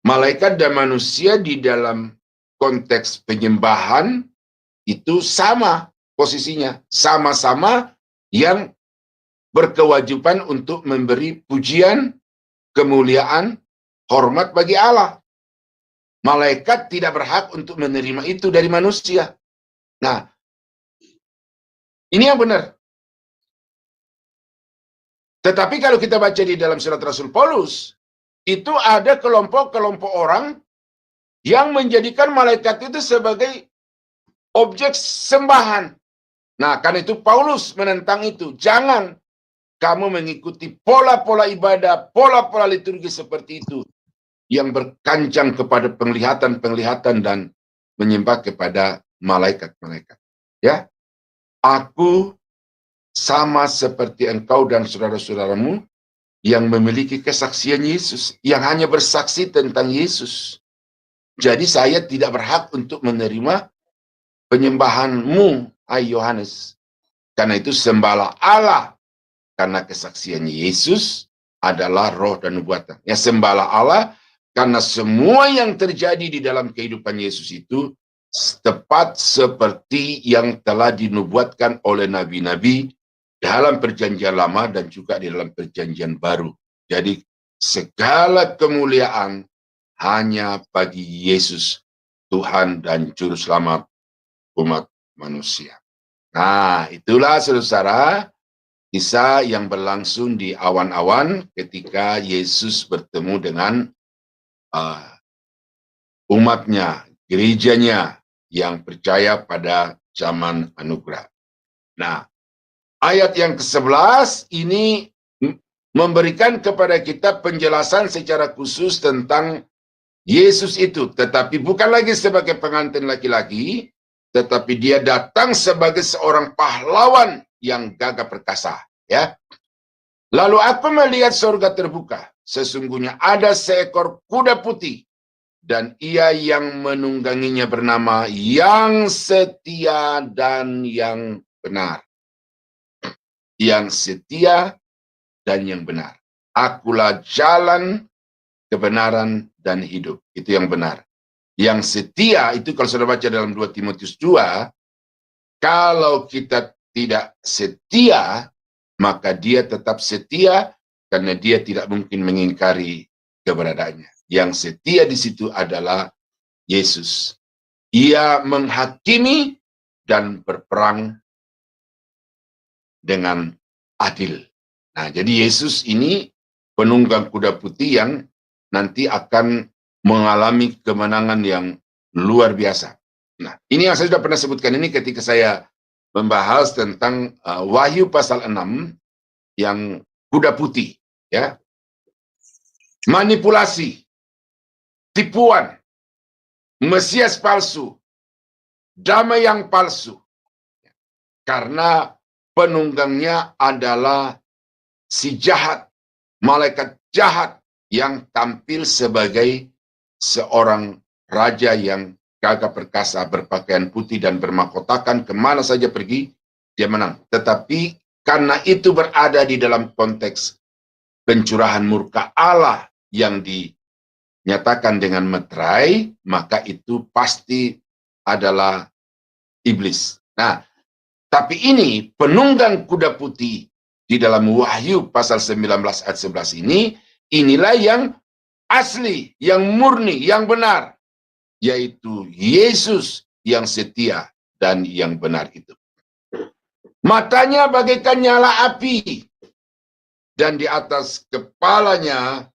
malaikat dan manusia di dalam konteks penyembahan itu sama posisinya. Sama-sama yang berkewajiban untuk memberi pujian, kemuliaan, hormat bagi Allah. Malaikat tidak berhak untuk menerima itu dari manusia. Nah, ini yang benar. Tetapi kalau kita baca di dalam surat Rasul Paulus, itu ada kelompok-kelompok orang yang menjadikan malaikat itu sebagai objek sembahan. Nah, karena itu Paulus menentang itu. Jangan kamu mengikuti pola-pola ibadah, pola-pola liturgi seperti itu, yang berkancang kepada penglihatan-penglihatan dan menyembah kepada malaikat-malaikat. Ya, aku sama seperti engkau dan saudara-saudaramu yang memiliki kesaksian Yesus, yang hanya bersaksi tentang Yesus. Jadi saya tidak berhak untuk menerima penyembahanmu, hai Yohanes. Karena itu sembahlah Allah, karena kesaksian Yesus adalah roh dan nubuatan. Ya, sembahlah Allah, karena semua yang terjadi di dalam kehidupan Yesus itu tepat seperti yang telah dinubuatkan oleh nabi-nabi dalam perjanjian lama dan juga di dalam perjanjian baru. Jadi segala kemuliaan hanya bagi Yesus, Tuhan dan Juru Selamat umat manusia. Nah, itulah saudara, kisah yang berlangsung di awan-awan ketika Yesus bertemu dengan umatnya, gerejanya yang percaya pada zaman anugerah. Nah, ayat yang ke-11 ini memberikan kepada kita penjelasan secara khusus tentang Yesus itu, tetapi bukan lagi sebagai pengantin laki-laki, tetapi dia datang sebagai seorang pahlawan yang gagah perkasa, ya. Lalu aku melihat surga terbuka, sesungguhnya ada seekor kuda putih, dan ia yang menungganginya bernama Yang Setia dan Yang Benar. Yang setia dan yang benar. Akulah jalan, kebenaran, dan hidup. Itu yang benar. Yang setia itu kalau sudah baca dalam 2 Timotius 2, kalau kita tidak setia, maka dia tetap setia karena dia tidak mungkin mengingkari keberadaannya. Yang setia di situ adalah Yesus. Ia menghakimi dan berperang dengan adil. Nah, jadi Yesus ini penunggang kuda putih yang nanti akan mengalami kemenangan yang luar biasa. Nah, ini yang saya sudah pernah sebutkan ini ketika saya membahas tentang Wahyu pasal 6 yang kuda putih, ya. Manipulasi, tipuan, Mesias palsu, damai yang palsu. Karena penunggangnya adalah si jahat, malaikat jahat yang tampil sebagai seorang raja yang gagah perkasa, berpakaian putih dan bermahkotakan, kemana saja pergi, dia menang. Tetapi karena itu berada di dalam konteks pencurahan murka Allah yang dinyatakan dengan meterai, maka itu pasti adalah iblis. Nah, tapi ini penunggang kuda putih di dalam Wahyu pasal 19 ayat 11 ini, inilah yang asli, yang murni, yang benar. yaitu Yesus yang setia dan yang benar itu. Matanya bagaikan nyala api, dan di atas kepalanya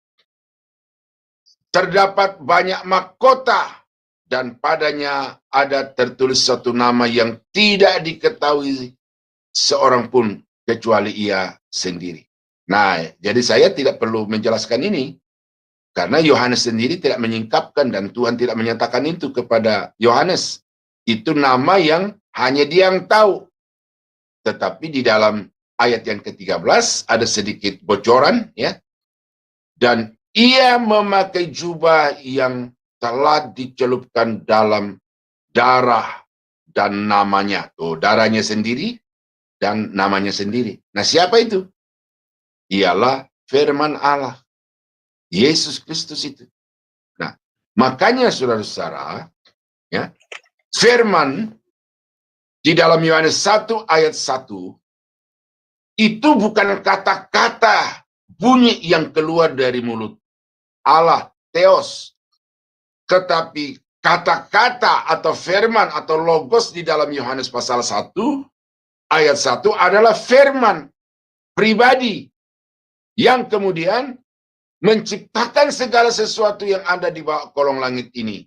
terdapat banyak mahkota, dan padanya ada tertulis satu nama yang tidak diketahui seorang pun kecuali ia sendiri. Nah, jadi saya tidak perlu menjelaskan ini, karena Yohanes sendiri tidak menyingkapkan dan Tuhan tidak menyatakan itu kepada Yohanes. Itu nama yang hanya dia yang tahu. Tetapi di dalam ayat yang ke-13 ada sedikit bocoran, ya. Dan ia memakai jubah yang telah dicelupkan dalam darah dan namanya. Tuh, darahnya sendiri dan namanya sendiri. Nah, siapa itu? Ialah firman Allah, Yesus Kristus itu. Nah, makanya saudara-saudara, ya, firman di dalam Yohanes 1 ayat 1 itu bukan kata-kata bunyi yang keluar dari mulut Allah, Theos, tetapi kata-kata atau firman atau logos di dalam Yohanes pasal 1 ayat 1 adalah firman pribadi yang kemudian menciptakan segala sesuatu yang ada di bawah kolong langit ini.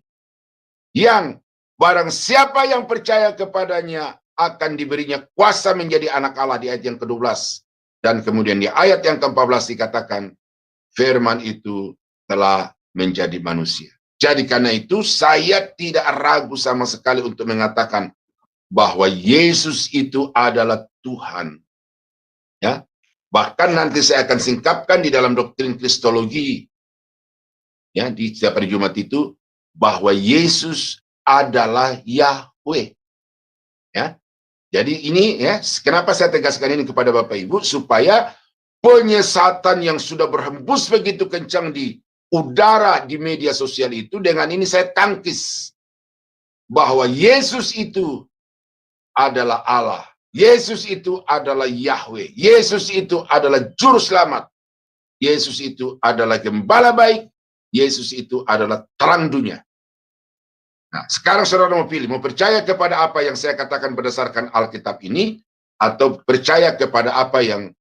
Yang barang siapa yang percaya kepadanya akan diberinya kuasa menjadi anak Allah di ayat yang ke-12. Dan kemudian di ayat yang ke-14 dikatakan, firman itu telah menjadi manusia. Jadi karena itu saya tidak ragu sama sekali untuk mengatakan bahwa Yesus itu adalah Tuhan. Ya. Bahkan nanti saya akan singkapkan di dalam doktrin Kristologi, ya, di setiap hari Jumat itu, bahwa Yesus adalah Yahweh. Ya. Jadi ini, ya, kenapa saya tegaskan ini kepada Bapak Ibu, supaya penyesatan yang sudah berhembus begitu kencang di udara di media sosial itu, dengan ini saya tangkis bahwa Yesus itu adalah Allah. Yesus itu adalah Yahweh. Yesus itu adalah juru selamat. Yesus itu adalah gembala baik. Yesus itu adalah terang dunia. Nah, sekarang saudara mau pilih, mau percaya kepada apa yang saya katakan berdasarkan Alkitab ini, atau percaya kepada apa yang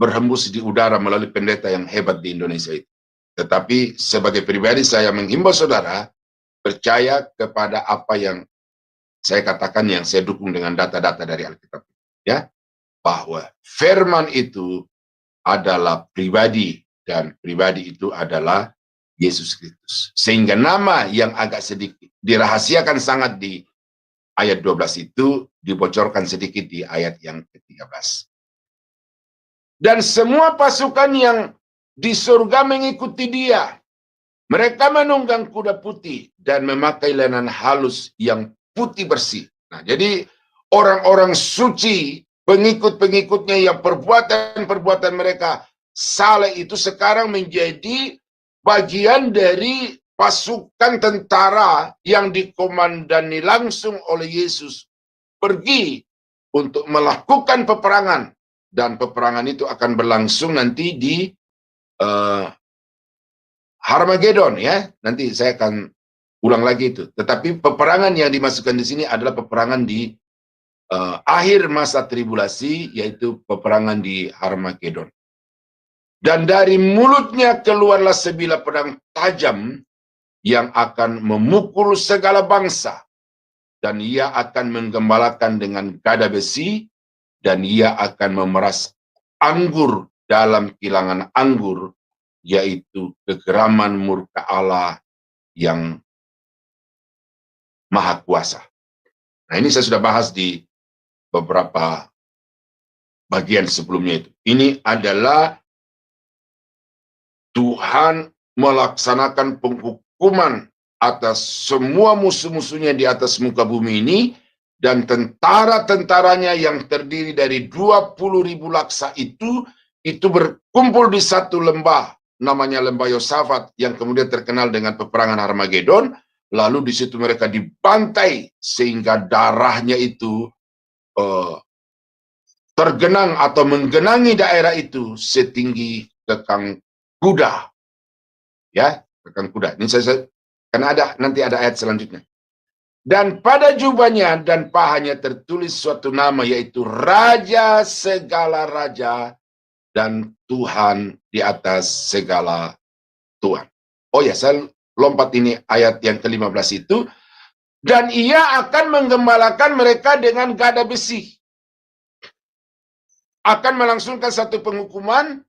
berhembus di udara melalui pendeta yang hebat di Indonesia itu. Tetapi sebagai pribadi saya menghimbau saudara, percaya kepada apa yang saya katakan, yang saya dukung dengan data-data dari Alkitab, ya, bahwa firman itu adalah pribadi, dan pribadi itu adalah Yesus Kristus. Sehingga nama yang agak sedikit dirahasiakan sangat di ayat 12 itu dibocorkan sedikit di ayat yang ke-13. Dan semua pasukan yang di surga mengikuti dia. Mereka menunggang kuda putih dan memakai lenan halus yang putih bersih. Nah, jadi orang-orang suci, pengikut-pengikutnya yang perbuatan-perbuatan mereka saleh itu sekarang menjadi bagian dari pasukan tentara yang dikomandani langsung oleh Yesus pergi untuk melakukan peperangan. Dan peperangan itu akan berlangsung nanti di Harmagedon, ya. Nanti saya akan ulang lagi itu. Tetapi peperangan yang dimasukkan di sini adalah peperangan di akhir masa tribulasi, yaitu peperangan di Harmagedon. Dan dari mulutnya keluarlah sebilah pedang tajam yang akan memukul segala bangsa. Dan ia akan menggembalakan dengan gada besi, dan ia akan memeras anggur dalam kilangan anggur, yaitu kegeraman murka Allah yang Maha Kuasa. Nah, ini saya sudah bahas di beberapa bagian sebelumnya itu. Ini adalah Tuhan melaksanakan penghukuman atas semua musuh-musuhnya di atas muka bumi ini, dan tentara-tentaranya yang terdiri dari 20.000 laksa itu berkumpul di satu lembah, namanya lembah Yosafat, yang kemudian terkenal dengan peperangan Harmagedon. Lalu di situ mereka dibantai sehingga darahnya itu tergenang atau menggenangi daerah itu setinggi kekang kuda. Ya, kekang kuda. Ini saya Karena nanti ada ayat selanjutnya. Dan pada jubahnya dan pahanya tertulis suatu nama, yaitu Raja segala raja dan Tuhan di atas segala Tuhan. Oh ya, saya lompat ini ayat yang ke-15 itu. Dan ia akan menggembalakan mereka dengan gada besi. Akan melangsungkan satu penghukuman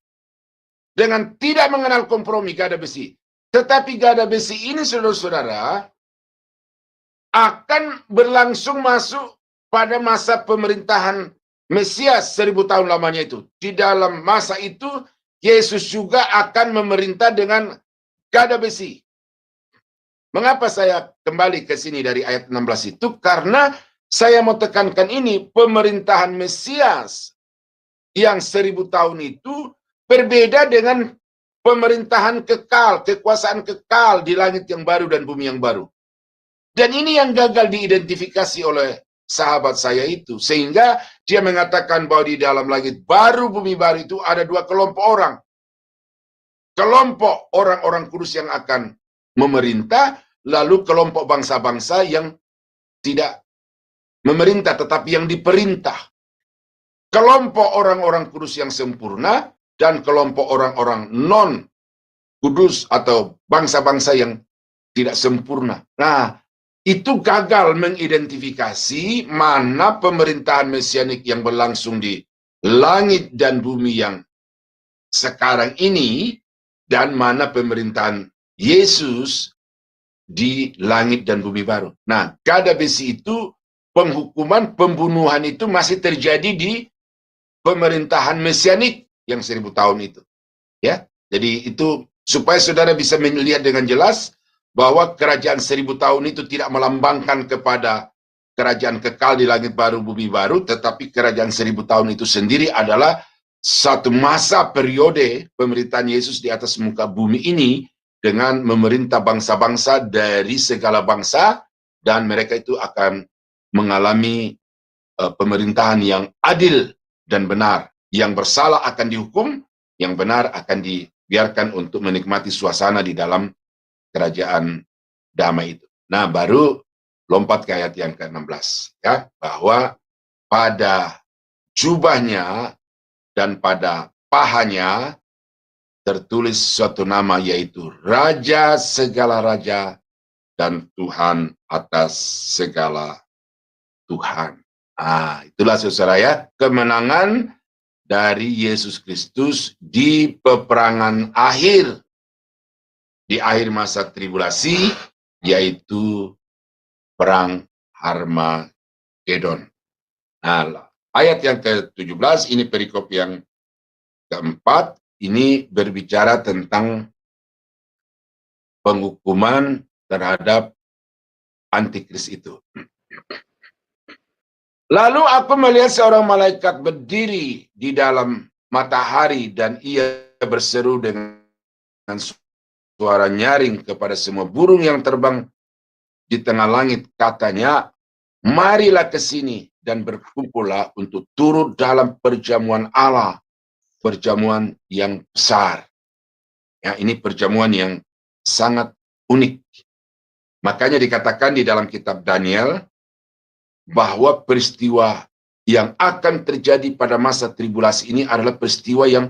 dengan tidak mengenal kompromi, gada besi. Tetapi gada besi ini, saudara-saudara, akan berlangsung masuk pada masa pemerintahan Mesias 1000 tahun lamanya itu. Di dalam masa itu, Yesus juga akan memerintah dengan gada besi. Mengapa saya kembali ke sini dari ayat 16 itu? Karena saya mau tekankan ini, pemerintahan Mesias yang 1000 tahun itu berbeda dengan pemerintahan kekal, kekuasaan kekal di langit yang baru dan bumi yang baru. Dan ini yang gagal diidentifikasi oleh sahabat saya itu. Sehingga dia mengatakan bahwa di dalam langit baru, bumi baru itu ada dua kelompok orang. Kelompok orang-orang kudus yang akan memerintah, lalu kelompok bangsa-bangsa yang tidak memerintah, tetapi yang diperintah. Kelompok orang-orang kudus yang sempurna, dan kelompok orang-orang non-kudus atau bangsa-bangsa yang tidak sempurna. Nah, itu gagal mengidentifikasi mana pemerintahan mesianik yang berlangsung di langit dan bumi yang sekarang ini, dan mana pemerintahan Yesus di langit dan bumi baru. Nah, gada besi itu, penghukuman, pembunuhan itu masih terjadi di pemerintahan mesianik yang 1000 tahun itu. Ya, jadi itu supaya saudara bisa melihat dengan jelas bahwa kerajaan 1000 tahun itu tidak melambangkan kepada kerajaan kekal di langit baru, bumi baru, tetapi kerajaan 1000 tahun itu sendiri adalah satu masa periode pemerintahan Yesus di atas muka bumi ini, dengan memerintah bangsa-bangsa dari segala bangsa, dan mereka itu akan mengalami pemerintahan yang adil dan benar. Yang bersalah akan dihukum, yang benar akan dibiarkan untuk menikmati suasana di dalam kerajaan damai itu. Nah, baru lompat ke ayat yang ke-16, ya, bahwa pada jubahnya dan pada pahanya tertulis suatu nama, yaitu Raja segala raja dan Tuhan atas segala Tuhan. Itulah saudara ya, kemenangan dari Yesus Kristus di peperangan akhir, di akhir masa tribulasi, yaitu perang Harmagedon. Nah, ayat yang ke-17, ini perikop yang keempat, ini berbicara tentang penghukuman terhadap antikris itu. Lalu aku melihat seorang malaikat berdiri di dalam matahari, dan ia berseru dengan suara nyaring kepada semua burung yang terbang di tengah langit. Katanya, marilah ke sini dan berkumpullah untuk turut dalam perjamuan Allah, perjamuan yang besar. Ya, ini perjamuan yang sangat unik. Makanya dikatakan di dalam kitab Daniel bahwa peristiwa yang akan terjadi pada masa tribulasi ini adalah peristiwa yang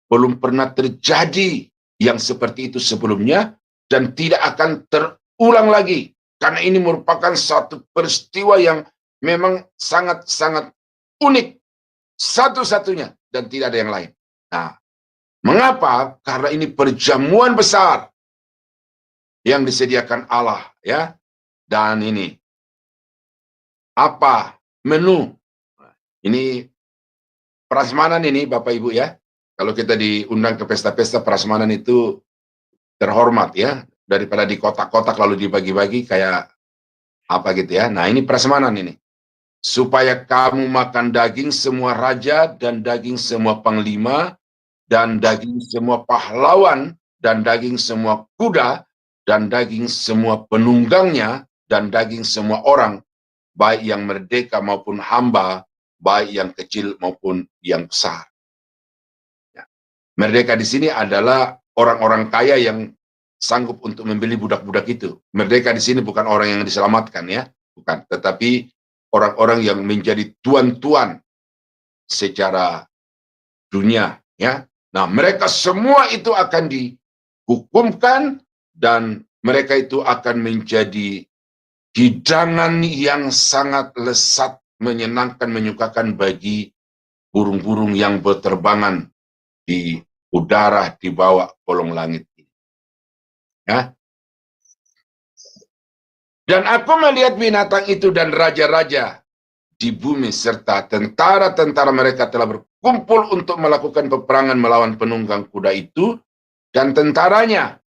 belum pernah terjadi yang seperti itu sebelumnya, dan tidak akan terulang lagi. Karena ini merupakan satu peristiwa yang memang sangat-sangat unik, satu-satunya, dan tidak ada yang lain. Nah, mengapa? Karena ini perjamuan besar yang disediakan Allah, ya. Dan ini apa menu? Ini prasmanan ini, Bapak Ibu ya. Kalau kita diundang ke pesta-pesta prasmanan itu terhormat ya, daripada di kotak-kotak lalu dibagi-bagi kayak apa gitu ya. Nah, ini prasmanan ini. Supaya kamu makan daging semua raja, dan daging semua panglima, dan daging semua pahlawan, dan daging semua kuda, dan daging semua penunggangnya, dan daging semua orang, baik yang merdeka maupun hamba, baik yang kecil maupun yang besar. Ya. Merdeka di sini adalah orang-orang kaya yang sanggup untuk membeli budak-budak itu. Merdeka di sini bukan orang yang diselamatkan ya, bukan, tetapi orang-orang yang menjadi tuan-tuan secara dunia ya. Nah, mereka semua itu akan dihukumkan dan mereka itu akan menjadi hidangan yang sangat lezat, menyenangkan, menyukakan bagi burung-burung yang berterbangan di udara di bawah kolong langit ini. Ya. Dan aku melihat binatang itu dan raja-raja di bumi serta tentara-tentara mereka telah berkumpul untuk melakukan peperangan melawan penunggang kuda itu dan tentaranya.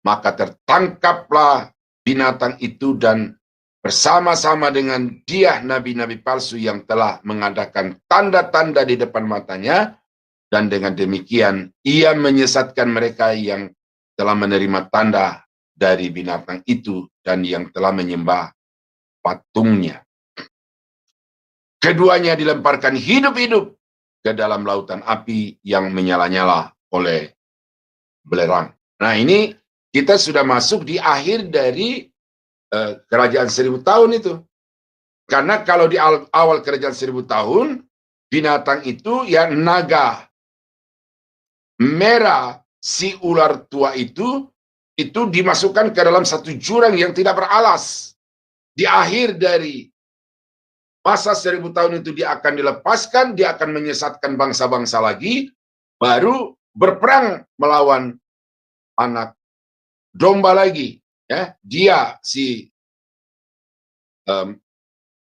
Maka tertangkaplah binatang itu dan bersama-sama dengan dia nabi-nabi palsu yang telah mengadakan tanda-tanda di depan matanya, dan dengan demikian ia menyesatkan mereka yang telah menerima tanda dari binatang itu dan yang telah menyembah patungnya. Keduanya dilemparkan hidup-hidup ke dalam lautan api yang menyala-nyala oleh belerang. Nah, ini kita sudah masuk di akhir dari kerajaan 1000 tahun itu. Karena kalau di awal kerajaan 1000 tahun, binatang itu ya naga merah, si ular tua itu dimasukkan ke dalam satu jurang yang tidak beralas. Di akhir dari masa 1000 tahun itu dia akan dilepaskan, dia akan menyesatkan bangsa-bangsa lagi, baru berperang melawan anak domba lagi. Ya, dia si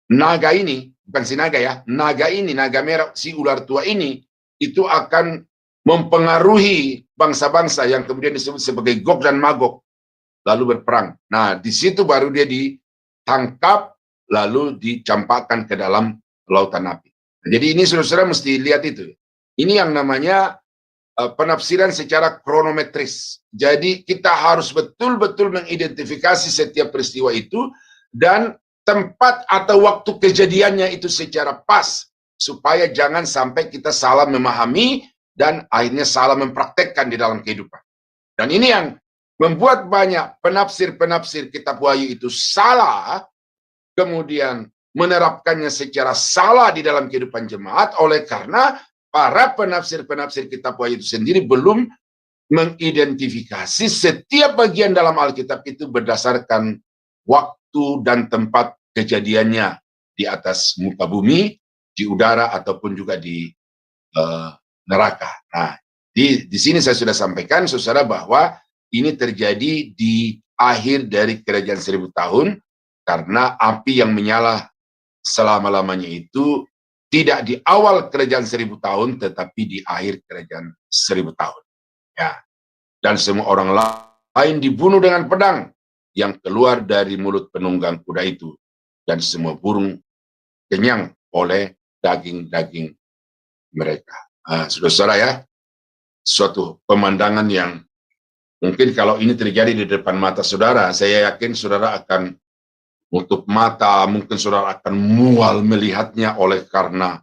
naga ini, bukan si naga ya, naga ini, naga merah, si ular tua ini, itu akan mempengaruhi bangsa-bangsa yang kemudian disebut sebagai Gog dan Magog, lalu berperang. Nah, di situ baru dia ditangkap, lalu dicampakkan ke dalam lautan api. Nah, jadi ini saudara-saudara mesti lihat itu. Ini yang namanya penafsiran secara kronometris. Jadi kita harus betul-betul mengidentifikasi setiap peristiwa itu dan tempat atau waktu kejadiannya itu secara pas, supaya jangan sampai kita salah memahami dan akhirnya salah mempraktekkan di dalam kehidupan. Dan ini yang membuat banyak penafsir-penafsir kitab Wahyu itu salah, kemudian menerapkannya secara salah di dalam kehidupan jemaat, oleh karena para penafsir-penafsir kitab Wahyu itu sendiri belum mengidentifikasi setiap bagian dalam Alkitab itu berdasarkan waktu dan tempat kejadiannya di atas muka bumi, di udara, ataupun juga di neraka. Nah, di sini saya sudah sampaikan, saudara, bahwa ini terjadi di akhir dari kerajaan 1000 tahun, karena api yang menyala selama-lamanya itu tidak di awal kerajaan 1000 tahun, tetapi di akhir kerajaan 1000 tahun. Ya. Dan semua orang lain dibunuh dengan pedang yang keluar dari mulut penunggang kuda itu. Dan semua burung kenyang oleh daging-daging mereka. Saudara-saudara ya, suatu pemandangan yang mungkin kalau ini terjadi di depan mata saudara, saya yakin saudara akan menutup mata, mungkin saudara akan mual melihatnya, oleh karena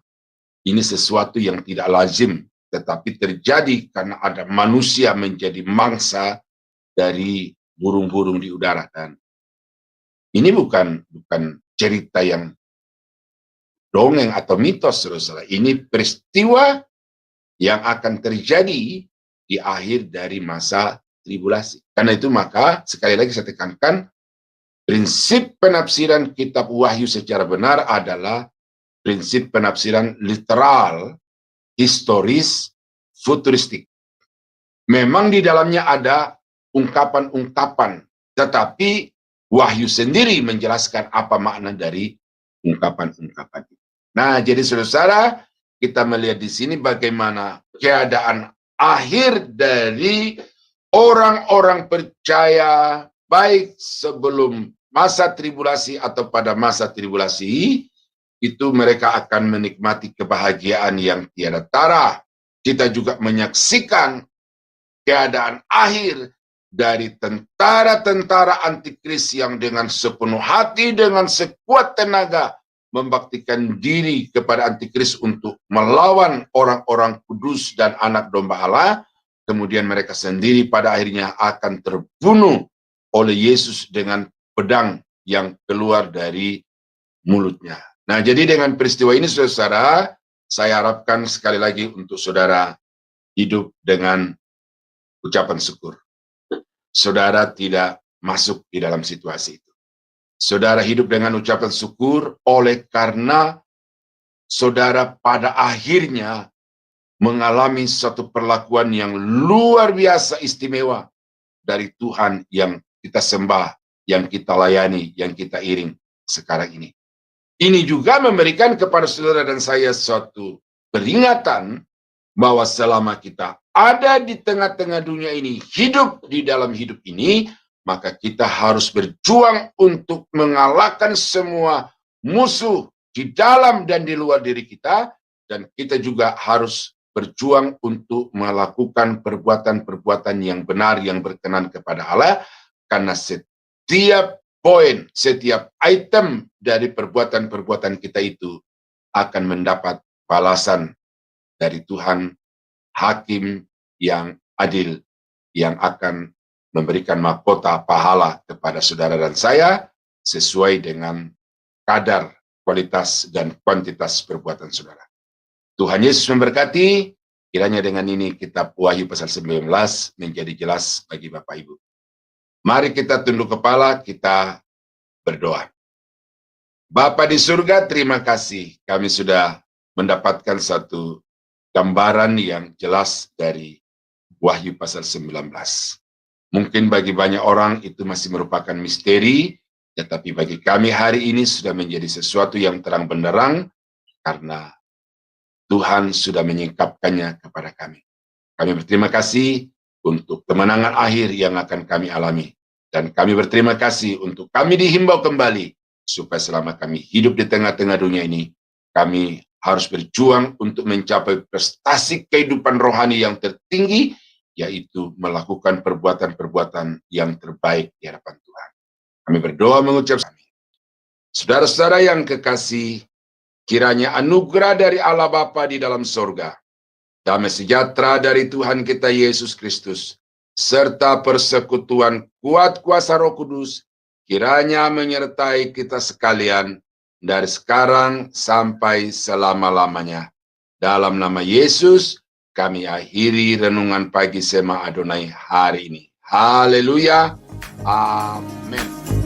ini sesuatu yang tidak lazim, tetapi terjadi karena ada manusia menjadi mangsa dari burung-burung di udara. Dan ini bukan cerita yang dongeng atau mitos, saudara. Ini peristiwa yang akan terjadi di akhir dari masa tribulasi. Karena itu maka sekali lagi saya tekankan, prinsip penafsiran kitab Wahyu secara benar adalah prinsip penafsiran literal, historis, futuristik. Memang di dalamnya ada ungkapan-ungkapan, tetapi Wahyu sendiri menjelaskan apa makna dari ungkapan-ungkapan itu. Nah, jadi saudara, kita melihat di sini bagaimana keadaan akhir dari orang-orang percaya, baik sebelum masa tribulasi atau pada masa tribulasi, itu mereka akan menikmati kebahagiaan yang tiada tara. Kita juga menyaksikan keadaan akhir dari tentara-tentara antikris yang dengan sepenuh hati, dengan sekuat tenaga, membaktikan diri kepada antikris untuk melawan orang-orang kudus dan anak domba Allah, kemudian mereka sendiri pada akhirnya akan terbunuh oleh Yesus dengan pedang yang keluar dari mulutnya. Nah, jadi dengan peristiwa ini, saudara, saya harapkan sekali lagi untuk saudara hidup dengan ucapan syukur. Saudara tidak masuk di dalam situasi itu. Saudara hidup dengan ucapan syukur oleh karena saudara pada akhirnya mengalami satu perlakuan yang luar biasa istimewa dari Tuhan yang kita sembah, yang kita layani, yang kita iring sekarang ini. Ini juga memberikan kepada saudara dan saya suatu peringatan bahwa selama kita ada di tengah-tengah dunia ini, hidup di dalam hidup ini, maka kita harus berjuang untuk mengalahkan semua musuh di dalam dan di luar diri kita, dan kita juga harus berjuang untuk melakukan perbuatan-perbuatan yang benar, yang berkenan kepada Allah, karena setiap poin, setiap item dari perbuatan-perbuatan kita itu akan mendapat balasan dari Tuhan, Hakim yang adil, yang akan memberikan mahkota pahala kepada saudara dan saya sesuai dengan kadar, kualitas, dan kuantitas perbuatan saudara. Tuhan Yesus memberkati. Kiranya dengan ini kitab Wahyu pasal 19 menjadi jelas bagi Bapak Ibu. Mari kita tunduk kepala, kita berdoa. Bapa di surga, terima kasih. Kami sudah mendapatkan satu gambaran yang jelas dari Wahyu pasal 19. Mungkin bagi banyak orang itu masih merupakan misteri, tetapi bagi kami hari ini sudah menjadi sesuatu yang terang benderang, karena Tuhan sudah menyingkapkannya kepada kami. Kami berterima kasih untuk kemenangan akhir yang akan kami alami. Dan kami berterima kasih untuk kami dihimbau kembali, supaya selama kami hidup di tengah-tengah dunia ini, kami harus berjuang untuk mencapai prestasi kehidupan rohani yang tertinggi, yaitu melakukan perbuatan-perbuatan yang terbaik di hadapan Tuhan. Kami berdoa mengucap amin. Saudara-saudara yang kekasih, kiranya anugerah dari Allah Bapa di dalam sorga, damai sejahtera dari Tuhan kita Yesus Kristus, serta persekutuan kuat kuasa Roh Kudus, kiranya menyertai kita sekalian dari sekarang sampai selama-lamanya. Dalam nama Yesus, kami akhiri renungan pagi Sema Adonai hari ini. Haleluya. Amin.